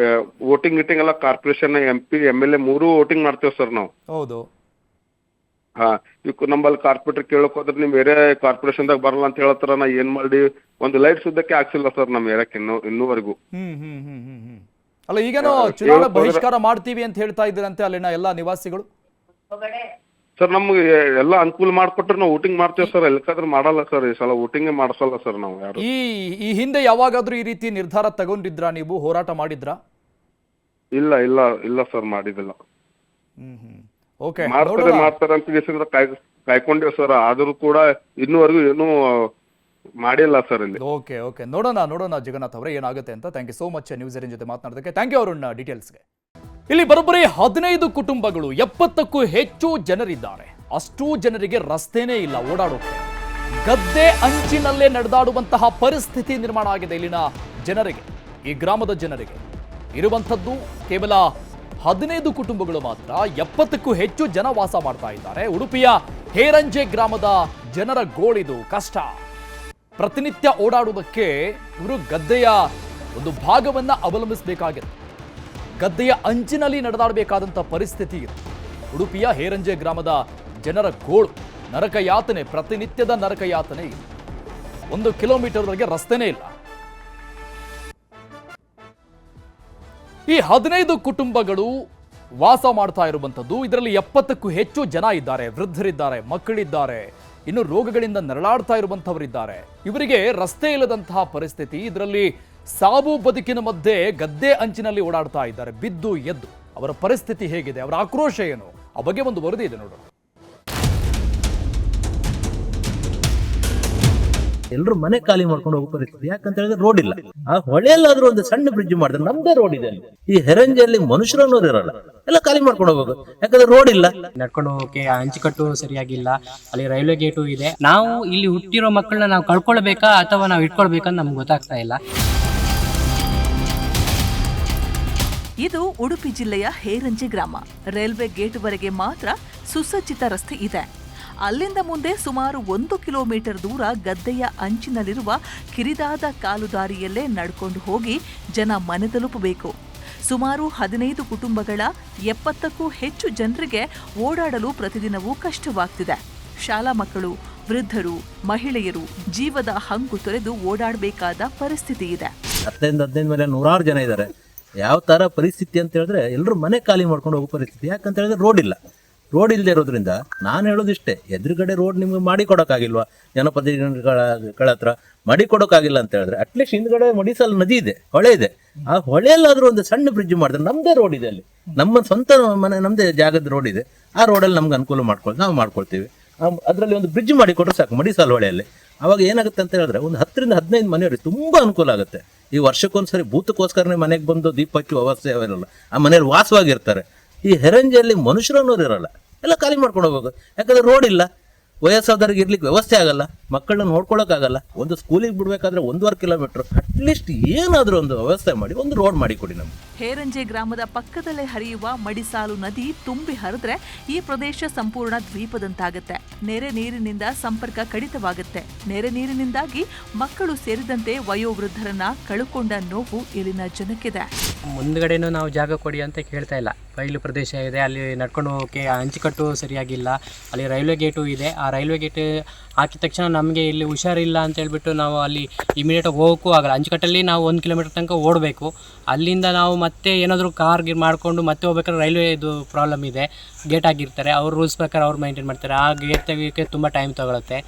ವೋಟಿಂಗ್ ಗೀಟಿಂಗ್ ಎಲ್ಲ ಕಾರ್ಪೊರೇಷನ್ MP MLA 3 ವೋಟಿಂಗ್ ಮಾಡ್ತೇವೆ ಸರ್ ನಾವು. ಹೌದು. ಈಗ ನಮ್ಮಲ್ಲಿ ಕಾರ್ಪೊರೇಟರ್ ಕೇಳಕ್ ಹೋದ್ರೆ ನಿಮ್ ಏರಿಯಾ ಕಾರ್ಪೊರೇಷನ್ದಾಗ ಬರಲ್ಲ ಅಂತ ಹೇಳ್ತಾರ. ನಾ ಏನ್ ಮಾಡಿ ಒಂದು ಲೈಟ್ ಸುದ್ದಕ್ಕೆ ಹಾಕ್ಸಿಲ್ಲ ಸರ್ ನಮ್ಮ ಏರಿಯಾಕ್ಕೆ ಇನ್ನೂವರೆಗೂ. ಅಲ್ಲ, ಈಗೇನೋ ಚುನಾವಣಾ ಬಹಿಷ್ಕಾರ ಮಾಡ್ತೀವಿ ಅಂತ ಹೇಳ್ತಾ ಇದ್ದೀರಂತೆ ಅಲ್ಲಿನ ಎಲ್ಲಾ ನಿವಾಸಿಗಳು. ಸರ್ ನಮ್ಗೆ ಎಲ್ಲ ಅನುಕೂಲ ಮಾಡ್ಕೊಟ್ರೆ ನಾವು ವೋಟಿಂಗ್ ಮಾಡ್ತೇವೆ ಸರ್. ಎಲ್ಕಾದ್ರೂ ಮಾಡಲ್ಲ ಸರ್, ಈ ಸಲ ವೋಟಿಂಗ್ ಮಾಡಿಸಲ್ಲ ಸರ್ ನಾವು ಯಾರು. ಈ ಹಿಂದೆ ಯಾವಾಗಾದ್ರೂ ಈ ರೀತಿ ನಿರ್ಧಾರ ತಗೊಂಡಿದ್ರಾ ನೀವು? ಹೋರಾಟ ಮಾಡಿದ್ರಾ? ಇಲ್ಲ ಸರ್, ಮಾಡಿದಿಲ್ಲ. ಓಕೆ, ಮಾಡ್ತಾರೆ ಅಂತ ಕಾಯ್ಕೊಂಡೇವ್ ಸರ್. ಆದ್ರೂ ಕೂಡ ಇನ್ನೂವರೆಗೂ ಏನೂ ಮಾಡಿಲ್ಲ ಸರ್ ಇಲ್ಲಿ. ಓಕೆ, ನೋಡೋಣ ಜಗನ್ನಾಥ್ ಅವರೇ ಏನಾಗುತ್ತೆ ಅಂತ. Thank you so much news ಏರಿಯನ್ ಜೊತೆ ಮಾತನಾಡೋದಕ್ಕೆ. ಥ್ಯಾಂಕ್ ಯು ಅರುಣ್ ಡೀಟೇಲ್ಸ್ಗೆ. ಇಲ್ಲಿ ಬರೋಬ್ಬರಿ 15 ಕುಟುಂಬಗಳು, 70ಕ್ಕೂ ಹೆಚ್ಚು ಜನರಿದ್ದಾರೆ. ಅಷ್ಟೂ ಜನರಿಗೆ ರಸ್ತೆನೇ ಇಲ್ಲ ಓಡಾಡೋಕೆ. ಗದ್ದೆ ಅಂಚಿನಲ್ಲೇ ನಡೆದಾಡುವಂತಹ ಪರಿಸ್ಥಿತಿ ನಿರ್ಮಾಣ ಆಗಿದೆ ಇಲ್ಲಿನ ಜನರಿಗೆ. ಈ ಗ್ರಾಮದ ಜನರಿಗೆ ಇರುವಂಥದ್ದು ಕೇವಲ 15 ಕುಟುಂಬಗಳು ಮಾತ್ರ. 70ಕ್ಕೂ ಹೆಚ್ಚು ಜನ ವಾಸ ಮಾಡ್ತಾ ಇದ್ದಾರೆ. ಉಡುಪಿಯ ಹೇರಂಜೆ ಗ್ರಾಮದ ಜನರ ಗೋಳಿದು ಕಷ್ಟ. ಪ್ರತಿನಿತ್ಯ ಓಡಾಡುವುದಕ್ಕೆ ಇವರು ಗದ್ದೆಯ ಒಂದು ಭಾಗವನ್ನ ಅವಲಂಬಿಸಬೇಕಾಗಿದೆ. ಗದ್ದೆಯ ಅಂಚಿನಲ್ಲಿ ನಡೆದಾಡಬೇಕಾದಂಥ ಪರಿಸ್ಥಿತಿ ಇದೆ. ಉಡುಪಿಯ ಹೇರಂಜೆ ಗ್ರಾಮದ ಜನರ ಗೋಳು. ನರಕ ಯಾತನೆ, ಪ್ರತಿನಿತ್ಯದ ನರಕ ಯಾತನೆ ಇದೆ. 1 ಕಿಲೋಮೀಟರ್ವರೆಗೆ ರಸ್ತೆನೇ ಇಲ್ಲ. ಈ 15 ಕುಟುಂಬಗಳು ವಾಸ ಮಾಡ್ತಾ ಇರುವಂಥದ್ದು. ಇದರಲ್ಲಿ 70ಕ್ಕೂ ಹೆಚ್ಚು ಜನ ಇದ್ದಾರೆ. ವೃದ್ಧರಿದ್ದಾರೆ, ಮಕ್ಕಳಿದ್ದಾರೆ, ಇನ್ನು ರೋಗಗಳಿಂದ ನರಳಾಡ್ತಾ ಇರುವಂಥವರಿದ್ದಾರೆ. ಇವರಿಗೆ ರಸ್ತೆ ಇಲ್ಲದಂತಹ ಪರಿಸ್ಥಿತಿ. ಇದರಲ್ಲಿ ಸಾವು ಬದುಕಿನ ಮಧ್ಯೆ ಗದ್ದೆ ಅಂಚಿನಲ್ಲಿ ಓಡಾಡ್ತಾ ಇದ್ದಾರೆ. ಬಿದ್ದು ಎದ್ದು ಅವರ ಪರಿಸ್ಥಿತಿ ಹೇಗಿದೆ, ಅವರ ಆಕ್ರೋಶ ಏನು, ಆ ಬಗ್ಗೆ ಒಂದು ವರದಿ ಇದೆ ನೋಡೋಣ. ಎಲ್ಲರೂ ಮನೆ ಖಾಲಿ ಮಾಡ್ಕೊಂಡು ಹೋಗೋ ಪರಿಸ್ಥಿತಿ. ಯಾಕಂತ ಹೇಳಿದ್ರೆ ರೋಡ್ ಇಲ್ಲ. ಆ ಹೊಳೆಯಲ್ಲಾದ್ರೂ ಒಂದು ಸಣ್ಣ ಬ್ರಿಡ್ಜ್ ಮಾಡಿದ್ರೆ ನಮ್ದೇ ರೋಡ್ ಇದೆ ಅಲ್ಲಿ. ಈ ಹೆರಂಜೆಯಲ್ಲಿ ಮನುಷ್ಯರು ಅನ್ನೋರು ಇರಲ್ಲ, ಎಲ್ಲ ಖಾಲಿ ಮಾಡ್ಕೊಂಡು ಹೋಗ್ಬೇಕು. ಯಾಕಂದ್ರೆ ರೋಡ್ ಇಲ್ಲ. ನಡ್ಕೊಂಡು ಹೋಗಕ್ಕೆ ಅಂಚುಕಟ್ಟು ಸರಿಯಾಗಿಲ್ಲ, ಅಲ್ಲಿ ರೈಲ್ವೆ ಗೇಟು ಇದೆ. ನಾವು ಇಲ್ಲಿ ಹುಟ್ಟಿರೋ ಮಕ್ಕಳನ್ನ ನಾವು ಕಳ್ಕೊಳ್ಬೇಕಾ ಅಥವಾ ನಾವು ಇಟ್ಕೊಳ್ಬೇಕಂತ ನಮ್ಗೆ ಗೊತ್ತಾಗ್ತಾ ಇಲ್ಲ. ಇದು ಉಡುಪಿ ಜಿಲ್ಲೆಯ ಹೇರಂಜೆ ಗ್ರಾಮ. ರೈಲ್ವೆ ಗೇಟ್ವರೆಗೆ ಮಾತ್ರ ಸುಸಜ್ಜಿತ ರಸ್ತೆ ಇದೆ. ಅಲ್ಲಿಂದ ಮುಂದೆ ಸುಮಾರು 1 ಕಿಲೋಮೀಟರ್ ದೂರ ಗದ್ದೆಯ ಅಂಚಿನಲ್ಲಿರುವ ಕಿರಿದಾದ ಕಾಲುದಾರಿಯಲ್ಲೇ ನಡ್ಕೊಂಡು ಹೋಗಿ ಜನ ಮನೆ ತಲುಪಬೇಕು. ಸುಮಾರು 15 ಕುಟುಂಬಗಳ 70ಕ್ಕೂ ಹೆಚ್ಚು ಜನರಿಗೆ ಓಡಾಡಲು ಪ್ರತಿದಿನವೂ ಕಷ್ಟವಾಗ್ತಿದೆ. ಶಾಲಾ ಮಕ್ಕಳು, ವೃದ್ಧರು, ಮಹಿಳೆಯರು ಜೀವದ ಹಂಗು ತೊರೆದು ಓಡಾಡಬೇಕಾದ ಪರಿಸ್ಥಿತಿ ಇದೆ. 10-15 ಮೇಲೆ 100 ಜನ ಇದ್ದಾರೆ. ಯಾವ ತರ ಪರಿಸ್ಥಿತಿ ಅಂತ ಹೇಳಿದ್ರೆ ಎಲ್ಲರೂ ಮನೆ ಖಾಲಿ ಮಾಡ್ಕೊಂಡು ಹೋಗೋ ಪರಿಸ್ಥಿತಿ. ಯಾಕಂತ ಹೇಳಿದ್ರೆ ರೋಡ್ ಇಲ್ಲ. ರೋಡ್ ಇಲ್ಲದೆ ಇರೋದ್ರಿಂದ ನಾನು ಹೇಳೋದಿಷ್ಟೇ, ಎದುರುಗಡೆ ರೋಡ್ ನಿಮ್ಗೆ ಮಾಡಿ ಕೊಡೋಕ್ಕಾಗಿಲ್ವಾ? ಜನಪ್ರತಿನಿಧಿಗಳ ಹತ್ರ ಮಾಡಿ ಕೊಡೋಕ್ಕಾಗಿಲ್ಲ ಅಂತ ಹೇಳಿದ್ರೆ ಅಟ್ಲೀಸ್ಟ್ ಹಿಂದ್ಗಡೆ ಮಡಿಸಲ್ ನದಿ ಇದೆ, ಹೊಳೆ ಇದೆ. ಆ ಹೊಳೆಯಲ್ಲಾದ್ರೂ ಒಂದು ಸಣ್ಣ ಬ್ರಿಡ್ಜ್ ಮಾಡಿದ್ರೆ ನಮ್ದೇ ರೋಡ್ ಇದೆ ಅಲ್ಲಿ. ನಮ್ಮ ಸ್ವಂತ ಮನೆ, ನಮ್ದೇ ಜಾಗದ ರೋಡ್ ಇದೆ. ಆ ರೋಡಲ್ಲಿ ನಮ್ಗೆ ಅನುಕೂಲ ನಾವು ಮಾಡ್ಕೊಳ್ತೀವಿ. ಅದರಲ್ಲಿ ಒಂದು ಬ್ರಿಡ್ಜ್ ಮಾಡಿ ಕೊಟ್ಟರೆ ಸಾಕು ಮಡಿಸಲ್ ಹೊಳೆಯಲ್ಲಿ. ಅವಾಗ ಏನಾಗುತ್ತೆ ಅಂತ ಹೇಳಿದ್ರೆ ಒಂದು 10-15 ಮನೆಯವ್ರಿಗೆ ತುಂಬಾ ಅನುಕೂಲ ಆಗುತ್ತೆ. ಈ ವರ್ಷಕ್ಕೊಂದ್ಸರಿ ಭೂತಕ್ಕೋಸ್ಕರನೇ ಮನೆಗೆ ಬಂದು ದೀಪ ಹಚ್ಚುವ ವ್ಯವಸ್ಥೆ ಅವಿರಲ್ಲ. ಆ ಮನೆಯಲ್ಲಿ ವಾಸವಾಗಿರ್ತಾರೆ. ಈ ಹೆರಂಜೆಯಲ್ಲಿ ಮನುಷ್ಯರು ಅನ್ನೋರು ಇರಲ್ಲ, ಎಲ್ಲ ಖಾಲಿ ಮಾಡ್ಕೊಂಡು ಹೋಗ್ಬೇಕು. ಯಾಕಂದ್ರೆ ರೋಡ್ ಇಲ್ಲ. ವಯಸ್ಸಾದವ್ರಿಗೆ ಇರ್ಲಿಕ್ಕೆ ವ್ಯವಸ್ಥೆ ಆಗಲ್ಲ, ಮಕ್ಕಳನ್ನ ನೋಡ್ಕೊಳಕ್ಕಾಗಲ್ಲ. ಒಂದು ಸ್ಕೂಲಿಗೆ ಬಿಡ್ಬೇಕಾದ್ರೆ 1.5 ಕಿಲೋಮೀಟರ್. ಅಟ್ಲೀಸ್ಟ್ ಏನಾದ್ರೂ ಒಂದು ವ್ಯವಸ್ಥೆ ಮಾಡಿ ಒಂದು ರೋಡ್ ಮಾಡಿ ಕೊಡಿ ನಮ್ಗೆ. ಹೇರಂಜೆ ಗ್ರಾಮದ ಪಕ್ಕದಲ್ಲೇ ಹರಿಯುವ ಮಡಿಸಾಲು ನದಿ ತುಂಬಿ ಹರಿದ್ರೆ ಈ ಪ್ರದೇಶ ಸಂಪೂರ್ಣ ದ್ವೀಪದಂತಾಗುತ್ತೆ. ನೆರೆ ನೀರಿನಿಂದ ಸಂಪರ್ಕ ಕಡಿತವಾಗುತ್ತೆ. ನೆರೆ ನೀರಿನಿಂದಾಗಿ ಮಕ್ಕಳು ಸೇರಿದಂತೆ ವಯೋವೃದ್ಧರನ್ನ ಕಳುಕೊಂಡ ನೋವು ಇಲ್ಲಿನ ಜನಕ್ಕಿದೆ. ಮುಂದ್ಗಡೆನೂ ನಾವು ಜಾಗ ಕೊಡಿ ಅಂತ ಕೇಳ್ತಾ ಇಲ್ಲ. ಬಯಲು ಪ್ರದೇಶ ಇದೆ, ಅಲ್ಲಿ ನಡ್ಕೊಂಡು ಹೋಗೋಕ್ಕೆ ಅಂಚುಕಟ್ಟು ಸರಿಯಾಗಿಲ್ಲ, ಅಲ್ಲಿ ರೈಲ್ವೆ ಗೇಟು ಇದೆ. ಆ ರೈಲ್ವೆ ಗೇಟ್ ಹಾಕಿದ ತಕ್ಷಣ ನಮಗೆ ಇಲ್ಲಿ ಹುಷಾರಿಲ್ಲ ಅಂತ ಹೇಳ್ಬಿಟ್ಟು ನಾವು ಅಲ್ಲಿ ಇಮಿಡಿಯೇಟಾಗಿ ಹೋಗೋಕ್ಕೂ ಆಗಲ್ಲ. ಅಂಚುಕಟ್ಟಲ್ಲಿ ನಾವು 1 ಕಿಲೋಮೀಟರ್ ತನಕ ಓಡಬೇಕು. ಅಲ್ಲಿಂದ ನಾವು ಮತ್ತೆ ಏನಾದರೂ ಕಾರ್ ಗೀರ್ ಮಾಡಿಕೊಂಡು ಮತ್ತೆ ಹೋಗ್ಬೇಕಾದ್ರೆ ರೈಲ್ವೆ ಇದು ಪ್ರಾಬ್ಲಮ್ ಇದೆ, ಗೇಟ್ ಆಗಿರ್ತಾರೆ, ಅವ್ರ ರೂಲ್ಸ್ ಪ್ರಕಾರ ಅವ್ರು ಮೈಂಟೈನ್ ಮಾಡ್ತಾರೆ. ಆ ಗೇಟ್ ತೆಗಿಯೋಕ್ಕೆ ತುಂಬ ಟೈಮ್ ತಗೊಳುತ್ತೆ.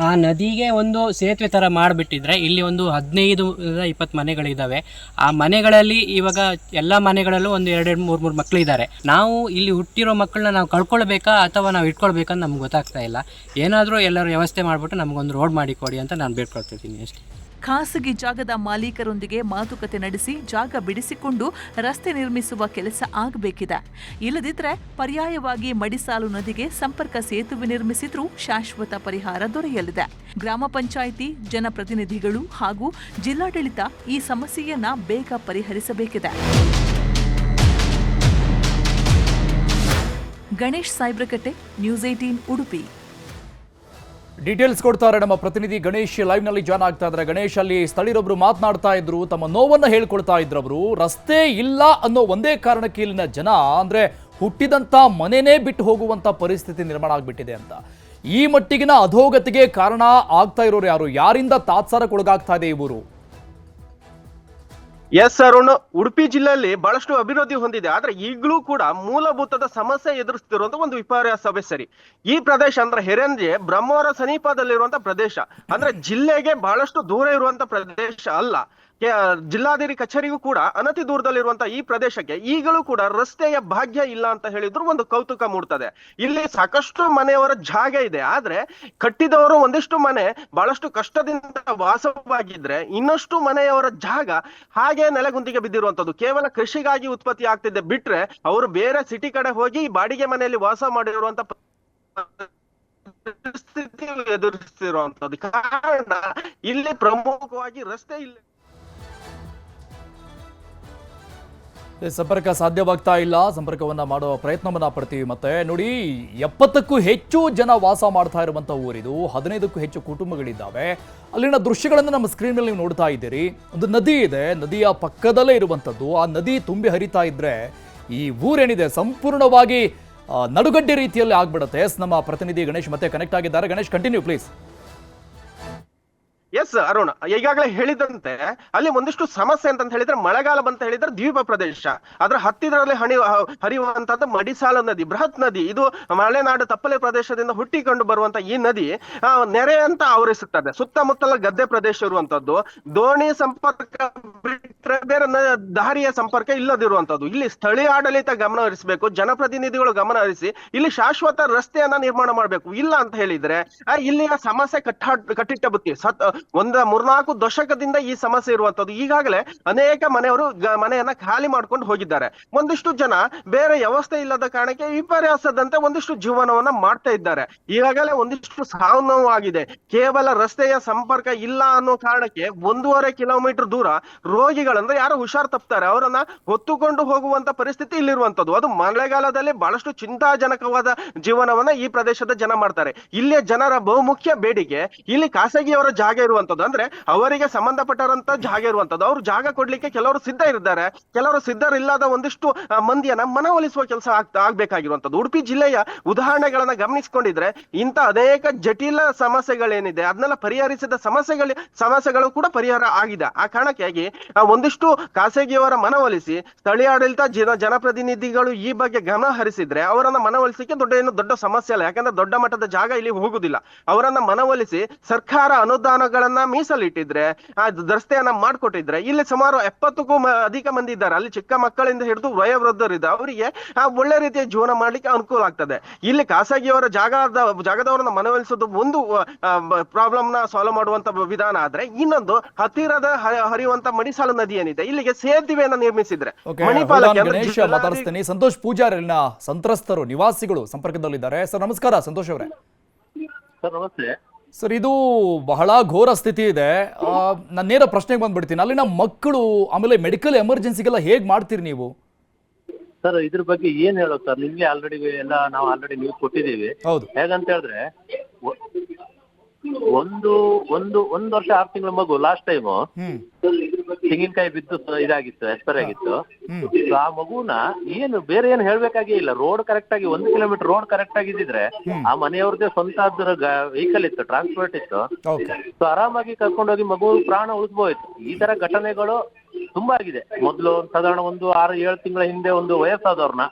ಆ ನದಿಗೆ ಒಂದು ಸೇತುವೆ ಥರ ಮಾಡಿಬಿಟ್ಟಿದ್ರೆ ಇಲ್ಲಿ ಒಂದು 15-20 ಮನೆಗಳಿದ್ದಾವೆ. ಆ ಮನೆಗಳಲ್ಲಿ ಇವಾಗ ಎಲ್ಲ ಮನೆಗಳಲ್ಲೂ ಒಂದು 2-3 ಮಕ್ಕಳು ಇದ್ದಾರೆ. ನಾವು ಇಲ್ಲಿ ಹುಟ್ಟಿರೋ ಮಕ್ಕಳನ್ನ ನಾವು ಕಳ್ಕೊಳ್ಬೇಕಾ ಅಥವಾ ನಾವು ಇಟ್ಕೊಳ್ಬೇಕಂತ ನಮ್ಗೆ ಗೊತ್ತಾಗ್ತಾ ಇಲ್ಲ. ಏನಾದರೂ ಎಲ್ಲರೂ ವ್ಯವಸ್ಥೆ ಮಾಡಿಬಿಟ್ಟು ನಮಗೊಂದು ರೋಡ್ ಮಾಡಿಕೊಡಿ ಅಂತ ನಾನು ಬೇಡ್ಕೊಳ್ತಿದ್ದೀನಿ ಅಷ್ಟೇ. ಖಾಸಗಿ ಜಾಗದ ಮಾಲೀಕರೊಂದಿಗೆ ಮಾತುಕತೆ ನಡೆಸಿ ಜಾಗ ಬಿಡಿಸಿಕೊಂಡು ರಸ್ತೆ ನಿರ್ಮಿಸುವ ಕೆಲಸ ಆಗಬೇಕಿದೆ. ಇಲ್ಲದಿದ್ದರೆ ಪರ್ಯಾಯವಾಗಿ ಮಡಿಸಾಲು ನದಿಗೆ ಸಂಪರ್ಕ ಸೇತುವೆ ನಿರ್ಮಿಸಿದ್ರೂ ಶಾಶ್ವತ ಪರಿಹಾರ ದೊರೆಯಲಿದೆ. ಗ್ರಾಮ ಪಂಚಾಯಿತಿ, ಜನಪ್ರತಿನಿಧಿಗಳು ಹಾಗೂ ಜಿಲ್ಲಾಡಳಿತ ಈ ಸಮಸ್ಯೆಯನ್ನ ಬೇಗ ಪರಿಹರಿಸಬೇಕಿದೆ. ಗಣೇಶ್ ಸಾಯ್ಬ್ರಕಟ್ಟೆ, ನ್ಯೂಸ್ 18 ಉಡುಪಿ. ಡೀಟೇಲ್ಸ್ ಕೊಡ್ತಾರೆ ನಮ್ಮ ಪ್ರತಿನಿಧಿ ಗಣೇಶ್, ಲೈವ್ ನಲ್ಲಿ ಜಾಯ್ನ್ ಆಗ್ತಾ ಇದ್ದಾರೆ. ಗಣೇಶ್, ಅಲ್ಲಿ ಸ್ಥಳೀಯರೊಬ್ರು ಮಾತನಾಡ್ತಾ ಇದ್ರು, ತಮ್ಮ ನೋವನ್ನ ಹೇಳ್ಕೊಳ್ತಾ ಇದ್ರವರು. ರಸ್ತೆ ಇಲ್ಲ ಅನ್ನೋ ಒಂದೇ ಕಾರಣಕ್ಕೆ ಇಲ್ಲಿನ ಜನ ಅಂದ್ರೆ ಹುಟ್ಟಿದಂತ ಮನೆನೇ ಬಿಟ್ಟು ಹೋಗುವಂತ ಪರಿಸ್ಥಿತಿ ನಿರ್ಮಾಣ ಆಗ್ಬಿಟ್ಟಿದೆ ಅಂತ. ಈ ಮಟ್ಟಿಗಿನ ಅಧೋಗತಿಗೆ ಕಾರಣ ಆಗ್ತಾ ಇರೋರು ಯಾರು? ಯಾರಿಂದ ತಾತ್ಸಾರಕ್ಕೊಳಗಾಗ್ತಾ ಇದೆ ಇವರು? ಎಸ್ ಅರುಣ್, ಉಡುಪಿ ಜಿಲ್ಲೆಯಲ್ಲಿ ಬಹಳಷ್ಟು ಅಭಿವೃದ್ಧಿ ಹೊಂದಿದೆ, ಆದ್ರೆ ಈಗಲೂ ಕೂಡ ಮೂಲಭೂತದ ಸಮಸ್ಯೆ ಎದುರಿಸ್ತಿರುವಂತ ಒಂದು ವಿಪರ್ಯಾಸವೇ ಸರಿ. ಈ ಪ್ರದೇಶ ಅಂದ್ರೆ ಹೆರಂಜೆ ಬ್ರಹ್ಮವರ ಸಮೀಪದಲ್ಲಿರುವಂತ ಪ್ರದೇಶ, ಅಂದ್ರೆ ಜಿಲ್ಲೆಗೆ ಬಹಳಷ್ಟು ದೂರ ಇರುವಂತ ಪ್ರದೇಶ ಅಲ್ಲ. ಜಿಲ್ಲಾಧಿಕಾರಿ ಕಚೇರಿಗೂ ಕೂಡ ಅನತಿ ದೂರದಲ್ಲಿರುವಂತಹ ಈ ಪ್ರದೇಶಕ್ಕೆ ಈಗಲೂ ಕೂಡ ರಸ್ತೆಯ ಭಾಗ್ಯ ಇಲ್ಲ ಅಂತ ಹೇಳಿದ್ರು ಒಂದು ಕೌತುಕ ಮೂಡ್ತದೆ. ಇಲ್ಲಿ ಸಾಕಷ್ಟು ಮನೆಯವರ ಜಾಗ ಇದೆ, ಆದ್ರೆ ಕಟ್ಟಿದವರು ಒಂದಿಷ್ಟು ಮನೆ ಬಹಳಷ್ಟು ಕಷ್ಟದಿಂದ ವಾಸವಾಗಿದ್ರೆ ಇನ್ನಷ್ಟು ಮನೆಯವರ ಜಾಗ ಹಾಗೆ ನೆಲೆಗುಂದಿಗೆ ಬಿದ್ದಿರುವಂತದ್ದು. ಕೇವಲ ಕೃಷಿಗಾಗಿ ಉತ್ಪತ್ತಿ ಆಗ್ತಿದೆ ಬಿಟ್ರೆ ಅವರು ಬೇರೆ ಸಿಟಿ ಕಡೆ ಹೋಗಿ ಬಾಡಿಗೆ ಮನೆಯಲ್ಲಿ ವಾಸ ಮಾಡಿರುವಂತ ಪರಿಸ್ಥಿತಿ ಎದುರಿಸ್ತಿರುವಂತದ್ದು. ಕಾರಣ ಇಲ್ಲಿ ಪ್ರಮುಖವಾಗಿ ರಸ್ತೆ ಇಲ್ಲ. ಸಂಪರ್ಕ ಸಾಧ್ಯವಾಗ್ತಾ ಇಲ್ಲ. ಸಂಪರ್ಕವನ್ನ ಮಾಡುವ ಪ್ರಯತ್ನವನ್ನ ಪಡ್ತೀವಿ. ಮತ್ತೆ ನೋಡಿ, 70ಕ್ಕೂ ಹೆಚ್ಚು ಜನ ವಾಸ ಮಾಡ್ತಾ ಇರುವಂತ ಊರಿದು. 15ಕ್ಕೂ ಹೆಚ್ಚು ಕುಟುಂಬಗಳಿದ್ದಾವೆ. ಅಲ್ಲಿನ ದೃಶ್ಯಗಳನ್ನು ನಮ್ಮ ಸ್ಕ್ರೀನ್ ಮೇಲೆ ನೀವು ನೋಡ್ತಾ ಇದ್ದೀರಿ. ಒಂದು ನದಿ ಇದೆ, ನದಿಯ ಪಕ್ಕದಲ್ಲೇ ಇರುವಂತದ್ದು. ಆ ನದಿ ತುಂಬಿ ಹರಿತಾ ಇದ್ರೆ ಈ ಊರೇನಿದೆ ಸಂಪೂರ್ಣವಾಗಿ ನಡುಗಡ್ಡೆ ರೀತಿಯಲ್ಲಿ ಆಗ್ಬಿಡುತ್ತೆ. ನಮ್ಮ ಪ್ರತಿನಿಧಿ ಗಣೇಶ್ ಮತ್ತೆ ಕನೆಕ್ಟ್ ಆಗಿದ್ದಾರೆ. Ganesh, continue please. Yes Arun, ಈಗಾಗಲೇ ಹೇಳಿದಂತೆ ಅಲ್ಲಿ ಒಂದಿಷ್ಟು ಸಮಸ್ಯೆ ಅಂತ ಹೇಳಿದ್ರೆ ಮಳೆಗಾಲ ಬಂತ ಹೇಳಿದ್ರೆ ದ್ವೀಪ ಪ್ರದೇಶ, ಅದರ ಹತ್ತಿರದಲ್ಲಿ ಹರಿಯುವಂತದ್ದು ಮಡಿಸಾಲ ನದಿ, ಬೃಹತ್ ನದಿ. ಇದು ಮಲೆನಾಡು ತಪ್ಪಲೆ ಪ್ರದೇಶದಿಂದ ಹುಟ್ಟಿಕೊಂಡು ಬರುವಂತ ಈ ನದಿ ನೆರೆ ಅಂತ ಆವರಿಸುತ್ತದೆ. ಸುತ್ತಮುತ್ತಲ ಗದ್ದೆ ಪ್ರದೇಶ ಇರುವಂತದ್ದು, ದೋಣಿ ಸಂಪರ್ಕ ಬಿಟ್ಟರೆ ಬೇರೆ ದಾರಿಯ ಸಂಪರ್ಕ ಇಲ್ಲದಿರುವಂತದ್ದು. ಇಲ್ಲಿ ಸ್ಥಳೀಯ ಆಡಳಿತ ಗಮನ ಹರಿಸಬೇಕು, ಜನಪ್ರತಿನಿಧಿಗಳು ಗಮನ ಹರಿಸಿ ಇಲ್ಲಿ ಶಾಶ್ವತ ರಸ್ತೆಯನ್ನ ನಿರ್ಮಾಣ ಮಾಡಬೇಕು. ಇಲ್ಲ ಅಂತ ಹೇಳಿದ್ರೆ ಇಲ್ಲಿಯ ಸಮಸ್ಯೆ ಕಟ್ಟಿಟ್ಟ ಬುತ್ತಿ. 3-4 ದಶಕದಿಂದ ಈ ಸಮಸ್ಯೆ ಇರುವಂತದ್ದು. ಈಗಾಗಲೇ ಅನೇಕ ಮನೆಯವರು ಮನೆಯನ್ನ ಖಾಲಿ ಮಾಡ್ಕೊಂಡು ಹೋಗಿದ್ದಾರೆ. ಒಂದಿಷ್ಟು ಜನ ಬೇರೆ ವ್ಯವಸ್ಥೆ ಇಲ್ಲದ ಕಾರಣಕ್ಕೆ ವಿಪರ್ಯಾಸದಂತೆ ಒಂದಿಷ್ಟು ಜೀವನವನ್ನ ಮಾಡ್ತಾ ಇದ್ದಾರೆ. ಈಗಾಗಲೇ ಒಂದಿಷ್ಟು ಸಾವು ನೋವು ಆಗಿದೆ. ಕೇವಲ ರಸ್ತೆಯ ಸಂಪರ್ಕ ಇಲ್ಲ ಅನ್ನೋ ಕಾರಣಕ್ಕೆ 1.5 ಕಿಲೋಮೀಟರ್ ದೂರ ರೋಗಿಗಳಂದ್ರೆ ಯಾರು ಹುಷಾರ್ ತಪ್ತಾರೆ ಅವರನ್ನ ಹೊತ್ತುಕೊಂಡು ಹೋಗುವಂತ ಪರಿಸ್ಥಿತಿ ಇಲ್ಲಿರುವಂತದ್ದು. ಅದು ಮಳೆಗಾಲದಲ್ಲಿ ಬಹಳಷ್ಟು ಚಿಂತಾಜನಕವಾದ ಜೀವನವನ್ನ ಈ ಪ್ರದೇಶದ ಜನ ಮಾಡ್ತಾರೆ. ಇಲ್ಲಿಯ ಜನರ ಬಹುಮುಖ್ಯ ಬೇಡಿಕೆ ಇಲ್ಲಿ ಖಾಸಗಿಯವರ ಜಾಗ ಇರುವಂತದ್ದು, ಅಂದ್ರೆ ಅವರಿಗೆ ಸಂಬಂಧಪಟ್ಟರಂತ ಜಾಗ ಇರುವಂತದ್ದು. ಅವರು ಜಾಗ ಕೊಡ್ಲಿಕ್ಕೆ ಕೆಲವರು ಸಿದ್ಧ ಇದ್ದಾರೆ, ಕೆಲವರು ಸಿದ್ಧರಿಲ್ಲದ ಒಂದಿಷ್ಟು ಮಂದಿಯನ್ನ ಮನವೊಲಿಸುವ ಕೆಲಸ ಆಗ್ಬೇಕಾಗಿರುವಂತದ್ದು. ಉಡುಪಿ ಜಿಲ್ಲೆಯ ಉದಾಹರಣೆಗಳನ್ನ ಗಮನಿಸಿಕೊಂಡಿದ್ರೆ ಇಂಥ ಅನೇಕ ಜಟಿಲ ಸಮಸ್ಯೆಗಳೇನಿದೆ ಅದನ್ನೆಲ್ಲ ಪರಿಹರಿಸಿದ ಸಮಸ್ಯೆಗಳು ಕೂಡ ಪರಿಹಾರ ಆಗಿದೆ. ಆ ಕಾರಣಕ್ಕಾಗಿ ಒಂದಿಷ್ಟು ಖಾಸಗಿಯವರ ಮನವೊಲಿಸಿ ಸ್ಥಳೀಯ ಆಡಳಿತ ಜನಪ್ರತಿನಿಧಿಗಳು ಈ ಬಗ್ಗೆ ಗಮನ ಹರಿಸಿದ್ರೆ ಅವರನ್ನ ಮನವೊಲಿಸಲಿಕ್ಕೆ ದೊಡ್ಡ ಸಮಸ್ಯೆ ಅಲ್ಲ. ಯಾಕಂದ್ರೆ ದೊಡ್ಡ ಮಟ್ಟದ ಜಾಗ ಇಲ್ಲಿ ಹೋಗುದಿಲ್ಲ. ಅವರನ್ನ ಮನವೊಲಿಸಿ ಸರ್ಕಾರ ಅನುದಾನಗಳನ್ನ ಮೀಸಲಿಟ್ಟಿದ್ರೆ ರಸ್ತೆಯನ್ನ ಮಾಡ್ಕೊಟ್ಟಿದ್ರೆ ಇಲ್ಲಿ ಸುಮಾರು 70ಕ್ಕೂ ಅಧಿಕ ಮಂದಿ ಇದ್ದಾರೆ. ಅಲ್ಲಿ ಚಿಕ್ಕ ಮಕ್ಕಳಿಂದ ಹಿಡಿದು ವಯೋವೃದ್ಧರಿದ್ದಾರೆ. ಅವರಿಗೆ ಒಳ್ಳೆ ರೀತಿಯ ಜೀವನ ಮಾಡ್ಲಿಕ್ಕೆ ಅನುಕೂಲ ಆಗ್ತದೆ. ಇಲ್ಲಿ ಖಾಸಗಿಯವರ ಜಾಗದವರನ್ನ ಮನವೊಲಿಸೋದು ಒಂದು ಪ್ರಾಬ್ಲಮ್ ನ ಸಾಲ್ವ್ ಮಾಡುವಂತ ವಿಧಾನ ಆದ್ರೆ, ಇನ್ನೊಂದು ಹತ್ತಿರದ ಹರಿಯುವಂತ ಮಡಿಸಾಲು ನದಿ ಏನಿದೆ ಇಲ್ಲಿಗೆ ಸೇತುವೆಯನ್ನ ನಿರ್ಮಿಸಿದ್ರೆ ಮಾತಾಡಿಸ್ತೀನಿ. ಸಂತೋಷ್ ಪೂಜಾರ್, ಇಲ್ಲಿನ ಸಂತ್ರಸ್ತರು ನಿವಾಸಿಗಳು ಸಂಪರ್ಕದಲ್ಲಿದ್ದಾರೆ. ಸರ್ ನಮಸ್ಕಾರ. ಸಂತೋಷ್ ಅವರೇ. ಸರ್ ನಮಸ್ತೆ. ಸರ್, ಇದು ಬಹಳ ಘೋರ ಸ್ಥಿತಿ ಇದೆ. ನಾನು ನೇರ ಪ್ರಶ್ನೆಗೆ ಬಂದ್ಬಿಡ್ತೀನಿ. ಅಲ್ಲಿನ ಮಕ್ಕಳು ಆಮೇಲೆ ಮೆಡಿಕಲ್ ಎಮರ್ಜೆನ್ಸಿಗೆಲ್ಲ ಹೇಗ್ ಮಾಡ್ತೀರಿ ನೀವು? ಸರ್ ಇದ್ರ ಬಗ್ಗೆ ಏನ್ ಹೇಳೋದು ಸರ್, ನಿಮ್ಗೆ ನಾವು ಆಲ್ರೆಡಿ ನ್ಯೂಸ್ ಕೊಟ್ಟಿದ್ದೀವಿ. ಹೌದು. ಹೇಗಂತ ಹೇಳಿದ್ರೆ ಒಂದು ವರ್ಷ 6 ತಿಂಗಳ ಮಗು ಲಾಸ್ಟ್ ಟೈಮು ತೆಂಗಿನಕಾಯಿ ಬಿದ್ದು ಇದಾಗಿತ್ತು, ಎಕ್ಸ್ಪೈರ್ ಆಗಿತ್ತು. So ಆ ಮಗುನ ಏನು ಬೇರೆ ಏನು ಹೇಳ್ಬೇಕಾಗೇ ಇಲ್ಲ. ರೋಡ್ ಕರೆಕ್ಟ್ ಆಗಿ 1 ಕಿಲೋಮೀಟರ್ ರೋಡ್ ಕರೆಕ್ಟ್ ಆಗಿದ್ರೆ ಆ ಮನೆಯವ್ರದ್ದೇ ಸ್ವಂತ ವೆಹಿಕಲ್ ಇತ್ತು, ಟ್ರಾನ್ಸ್ಪೋರ್ಟ್ ಇತ್ತು. ಸೊ ಆರಾಮಾಗಿ ಕರ್ಕೊಂಡೋಗಿ ಮಗು ಪ್ರಾಣ ಉಳಿಸ್ಬೋಯ್ತು. ಈ ತರ ಘಟನೆಗಳು ತುಂಬಾ ಆಗಿದೆ. ಮೊದಲು ಸಾಧಾರಣ ಒಂದು 6-7 ತಿಂಗಳ ಹಿಂದೆ ಒಂದು ವಯಸ್ಸಾದವ್ರನ್ನು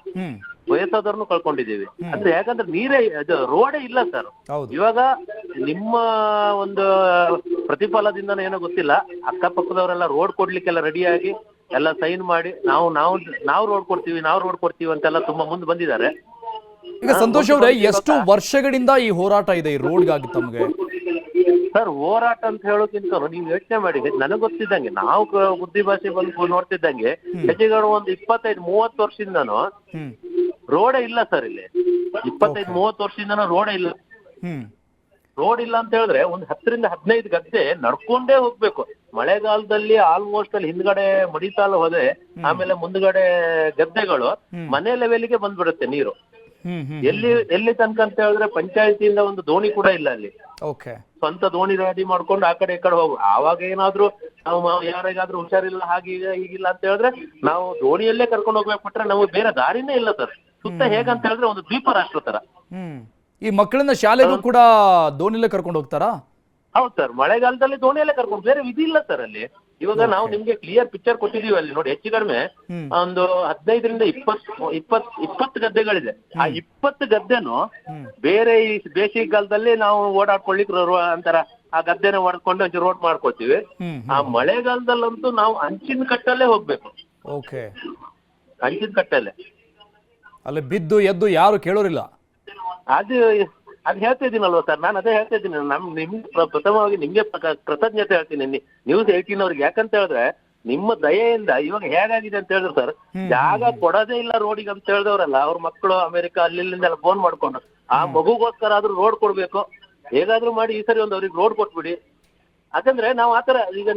ಕಳ್ಕೊಂಡಿದ್ದೀವಿ. ಅಂದ್ರೆ ಯಾಕಂದ್ರೆ ನೀರೇ ಅದು ರೋಡೇ ಇಲ್ಲ ಸರ್. ಇವಾಗ ನಿಮ್ಮ ಒಂದು ಪ್ರತಿಫಲದಿಂದ ಏನೋ ಗೊತ್ತಿಲ್ಲ, ಅಕ್ಕಪಕ್ಕದವರೆಲ್ಲ ರೋಡ್ ಕೊಡ್ಲಿಕ್ಕೆಲ್ಲ ರೆಡಿಯಾಗಿ ಎಲ್ಲ ಸೈನ್ ಮಾಡಿ ನಾವು ರೋಡ್ ಕೊಡ್ತೀವಿ ಅಂತೆಲ್ಲ ತುಂಬಾ ಮುಂದೆ ಬಂದಿದ್ದಾರೆ. ಈಗ ಸಂತೋಷ್ ಅವರೇ, ಎಷ್ಟು ವರ್ಷಗಳಿಂದ ಈ ಹೋರಾಟ ಇದೆ ಈ ರೋಡ್ಗಾಗಿ ತಮಗೆ? ಸರ್, ಹೋರಾಟ ಅಂತ ಹೇಳೋಕ್ಕಿಂತ ನೀವು ಯೋಚನೆ ಮಾಡಿ, ನನಗೆ ಗೊತ್ತಿದ್ದಂಗೆ ನಾವು ಬುದ್ಧಿ ಭಾಷೆ ಬಂದು ನೋಡ್ತಿದ್ದಂಗೆ ಹೆಚ್ಚಿಗೆ ಒಂದು 25-30 ವರ್ಷದಿಂದನೂ ರೋಡೇ ಇಲ್ಲ ಸರ್. ಇಲ್ಲಿ 25-30 ವರ್ಷದಿಂದನೂ ರೋಡೇ ಇಲ್ಲ. ರೋಡ್ ಇಲ್ಲ ಅಂತ ಹೇಳಿದ್ರೆ ಒಂದು 10-15 ಗದ್ದೆ ನಡ್ಕೊಂಡೇ ಹೋಗ್ಬೇಕು. ಮಳೆಗಾಲದಲ್ಲಿ ಆಲ್ಮೋಸ್ಟ್ ಅಲ್ಲಿ ಹಿಂದ್ಗಡೆ ಮಡಿಸಾಲು ಹೋದೆ, ಆಮೇಲೆ ಮುಂದ್ಗಡೆ ಗದ್ದೆಗಳು ಮನೆ ಲೆವೆಲ್ಗೆ ಬಂದ್ಬಿಡುತ್ತೆ ನೀರು. ಎಲ್ಲಿ ತನಕ ಅಂತ ಹೇಳಿದ್ರೆ ಪಂಚಾಯತಿಯಿಂದ ಒಂದು ದೋಣಿ ಕೂಡ ಇಲ್ಲ ಅಲ್ಲಿ. ಸ್ವಂತ ದೋಣಿ ರೆಡಿ ಮಾಡ್ಕೊಂಡು ಆ ಕಡೆ ಈ ಕಡೆ ಹೋಗು. ಆವಾಗ ಏನಾದ್ರು ನಾವು ಯಾರಿಗಾದ್ರೂ ಹುಷಾರಿಲ್ಲ ಹೀಗಿಲ್ಲ ಅಂತ ಹೇಳಿದ್ರೆ ನಾವು ದೋಣಿಯಲ್ಲೇ ಕರ್ಕೊಂಡು ಹೋಗ್ಬೇಕು. ಬಿಟ್ರೆ ನಮಗೆ ಬೇರೆ ದಾರಿನೇ ಇಲ್ಲ ಸರ್. ಸುತ್ತ ಹೇಗಂತ ಹೇಳಿದ್ರೆ ಒಂದು ದ್ವೀಪ ರಾಷ್ಟ್ರ ತರ. ಈ ಮಕ್ಕಳನ್ನ ಶಾಲೆಗೂ ಕೂಡ ದೋಣಿಯಲ್ಲೇ ಕರ್ಕೊಂಡು ಹೋಗ್ತಾರಾ? ಹೌದು ಸರ್, ಮಳೆಗಾಲದಲ್ಲಿ ದೋಣಿಯಲ್ಲೇ ಕರ್ಕೊಂಡು, ಬೇರೆ ವಿಧಿ ಇಲ್ಲ ಸರ್ ಅಲ್ಲಿ. ಇವಾಗ ನಾವು ನಿಮ್ಗೆ ಕ್ಲಿಯರ್ ಪಿಕ್ಚರ್ ಕೊಟ್ಟಿದೀವಿ ಅಲ್ಲಿ ನೋಡಿ. ಹೆಚ್ಚು ಕಡಿಮೆ ಒಂದು 15-20 ಗದ್ದೆಗಳಿದೆ. ಆ 20 ಗದ್ದೆನು ಬೇರೆ ಈ ಬೇಸಿಗೆಗಾಲದಲ್ಲಿ ನಾವು ಓಡಾಡ್ಕೊಳ್ಳಿಕ್ ಅಂತಾರ ಆ ಗದ್ದೆನ ಹೊಡ್ಕೊಂಡು ಒಂಚೂರು ರೋಡ್ ಮಾಡ್ಕೊತೀವಿ. ಆ ಮಳೆಗಾಲದಲ್ಲಂತೂ ನಾವು ಅಂಚಿನ ಕಟ್ಟಲ್ಲೇ ಹೋಗ್ಬೇಕು. ಅಂಚಿನ ಕಟ್ಟಲ್ಲೇ ಅಲ್ಲಿ ಬಿದ್ದು ಎದ್ದು ಯಾರು ಕೇಳೋರಿಲ್ಲ. ಅದು ಹೇಳ್ತಾ ಇದ್ದೀನಲ್ವಾ ಸರ್, ನಾನು ಅದೇ ಹೇಳ್ತಾ ಇದ್ದೀನಿ. ನಿಮ್ಗೆ ಪ್ರಥಮವಾಗಿ ನಿಮ್ಗೆ ಕೃತಜ್ಞತೆ ಹೇಳ್ತೀನಿ ನ್ಯೂಸ್ 18 ಅವ್ರಿಗೆ. ಯಾಕಂತ ಹೇಳಿದ್ರೆ ನಿಮ್ಮ ದಯೆಯಿಂದ ಇವಾಗ ಹೇಗಾಗಿದೆ ಅಂತ ಹೇಳಿದ್ರೆ ಸರ್, ಜಾಗ ಕೊಡೋದೇ ಇಲ್ಲ ರೋಡಿಗೆ ಅಂತ ಹೇಳಿದವ್ರಲ್ಲ, ಅವ್ರ ಮಕ್ಕಳು ಅಮೆರಿಕ ಅಲ್ಲಿಂದೆಲ್ಲ ಫೋನ್ ಮಾಡ್ಕೊಂಡು ಆ ಮಗುಗೋಸ್ಕರ ಆದ್ರೂ ರೋಡ್ ಕೊಡ್ಬೇಕು, ಹೇಗಾದ್ರೂ ಮಾಡಿ ಈ ಸರಿ ಒಂದು ಅವ್ರಿಗೆ ರೋಡ್ ಕೊಟ್ಬಿಡಿ. ಯಾಕಂದ್ರೆ ನಾವು ಆತರ ಈಗ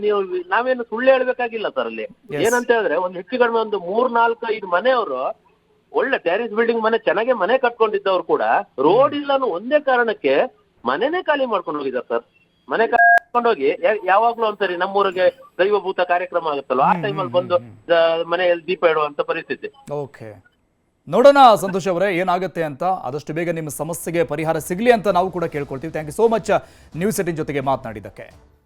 ನಾವೇನು ಸುಳ್ಳು ಹೇಳ್ಬೇಕಾಗಿಲ್ಲ ಸರ್. ಅಲ್ಲಿ ಏನಂತ ಹೇಳಿದ್ರೆ ಒಂದು ಹೆಚ್ಚು ಕಡಿಮೆ ಒಂದು 3-4-5 ಮನೆಯವರು ಒಳ್ಳೆ ಟ್ಯಾರಿಸ್ ಬಿಲ್ಡಿಂಗ್ ಚೆನ್ನಾಗೆ ಮನೆ ಕಟ್ಕೊಂಡಿದ್ದವ್ರು ಕೂಡ ರೋಡ್ ಇಲ್ಲ ಅನ್ನೋ ಒಂದೇ ಕಾರಣಕ್ಕೆ ಮನೆನೇ ಖಾಲಿ ಮಾಡ್ಕೊಂಡು ಹೋಗಿದ್ದಾರೆ ಸರ್. ಮನೆ ಕಟ್ಕೊಂಡೋಗಿ ಯಾವಾಗ್ಲೂ ಒಂದ್ಸರಿ ನಮ್ಮೂರಿಗೆ ದೈವಭೂತ ಕಾರ್ಯಕ್ರಮ ಆಗುತ್ತಲ್ವ, ಆ ಟೈಮಲ್ಲಿ ಬಂದು ಮನೆಯಲ್ಲಿ ದೀಪ ಇಡುವಂತ ಪರಿಸ್ಥಿತಿ. ನೋಡೋಣ ಸಂತೋಷ್ ಅವರೇ ಏನಾಗುತ್ತೆ ಅಂತ. ಆದಷ್ಟು ಬೇಗ ನಿಮ್ಮ ಸಮಸ್ಯೆಗೆ ಪರಿಹಾರ ಸಿಗ್ಲಿ ಅಂತ ನಾವು ಕೂಡ ಕೇಳ್ಕೊಳ್ತೀವಿ. Thank you so much news 18 ಜೊತೆಗೆ ಮಾತನಾಡಿದ್ದಕ್ಕೆ.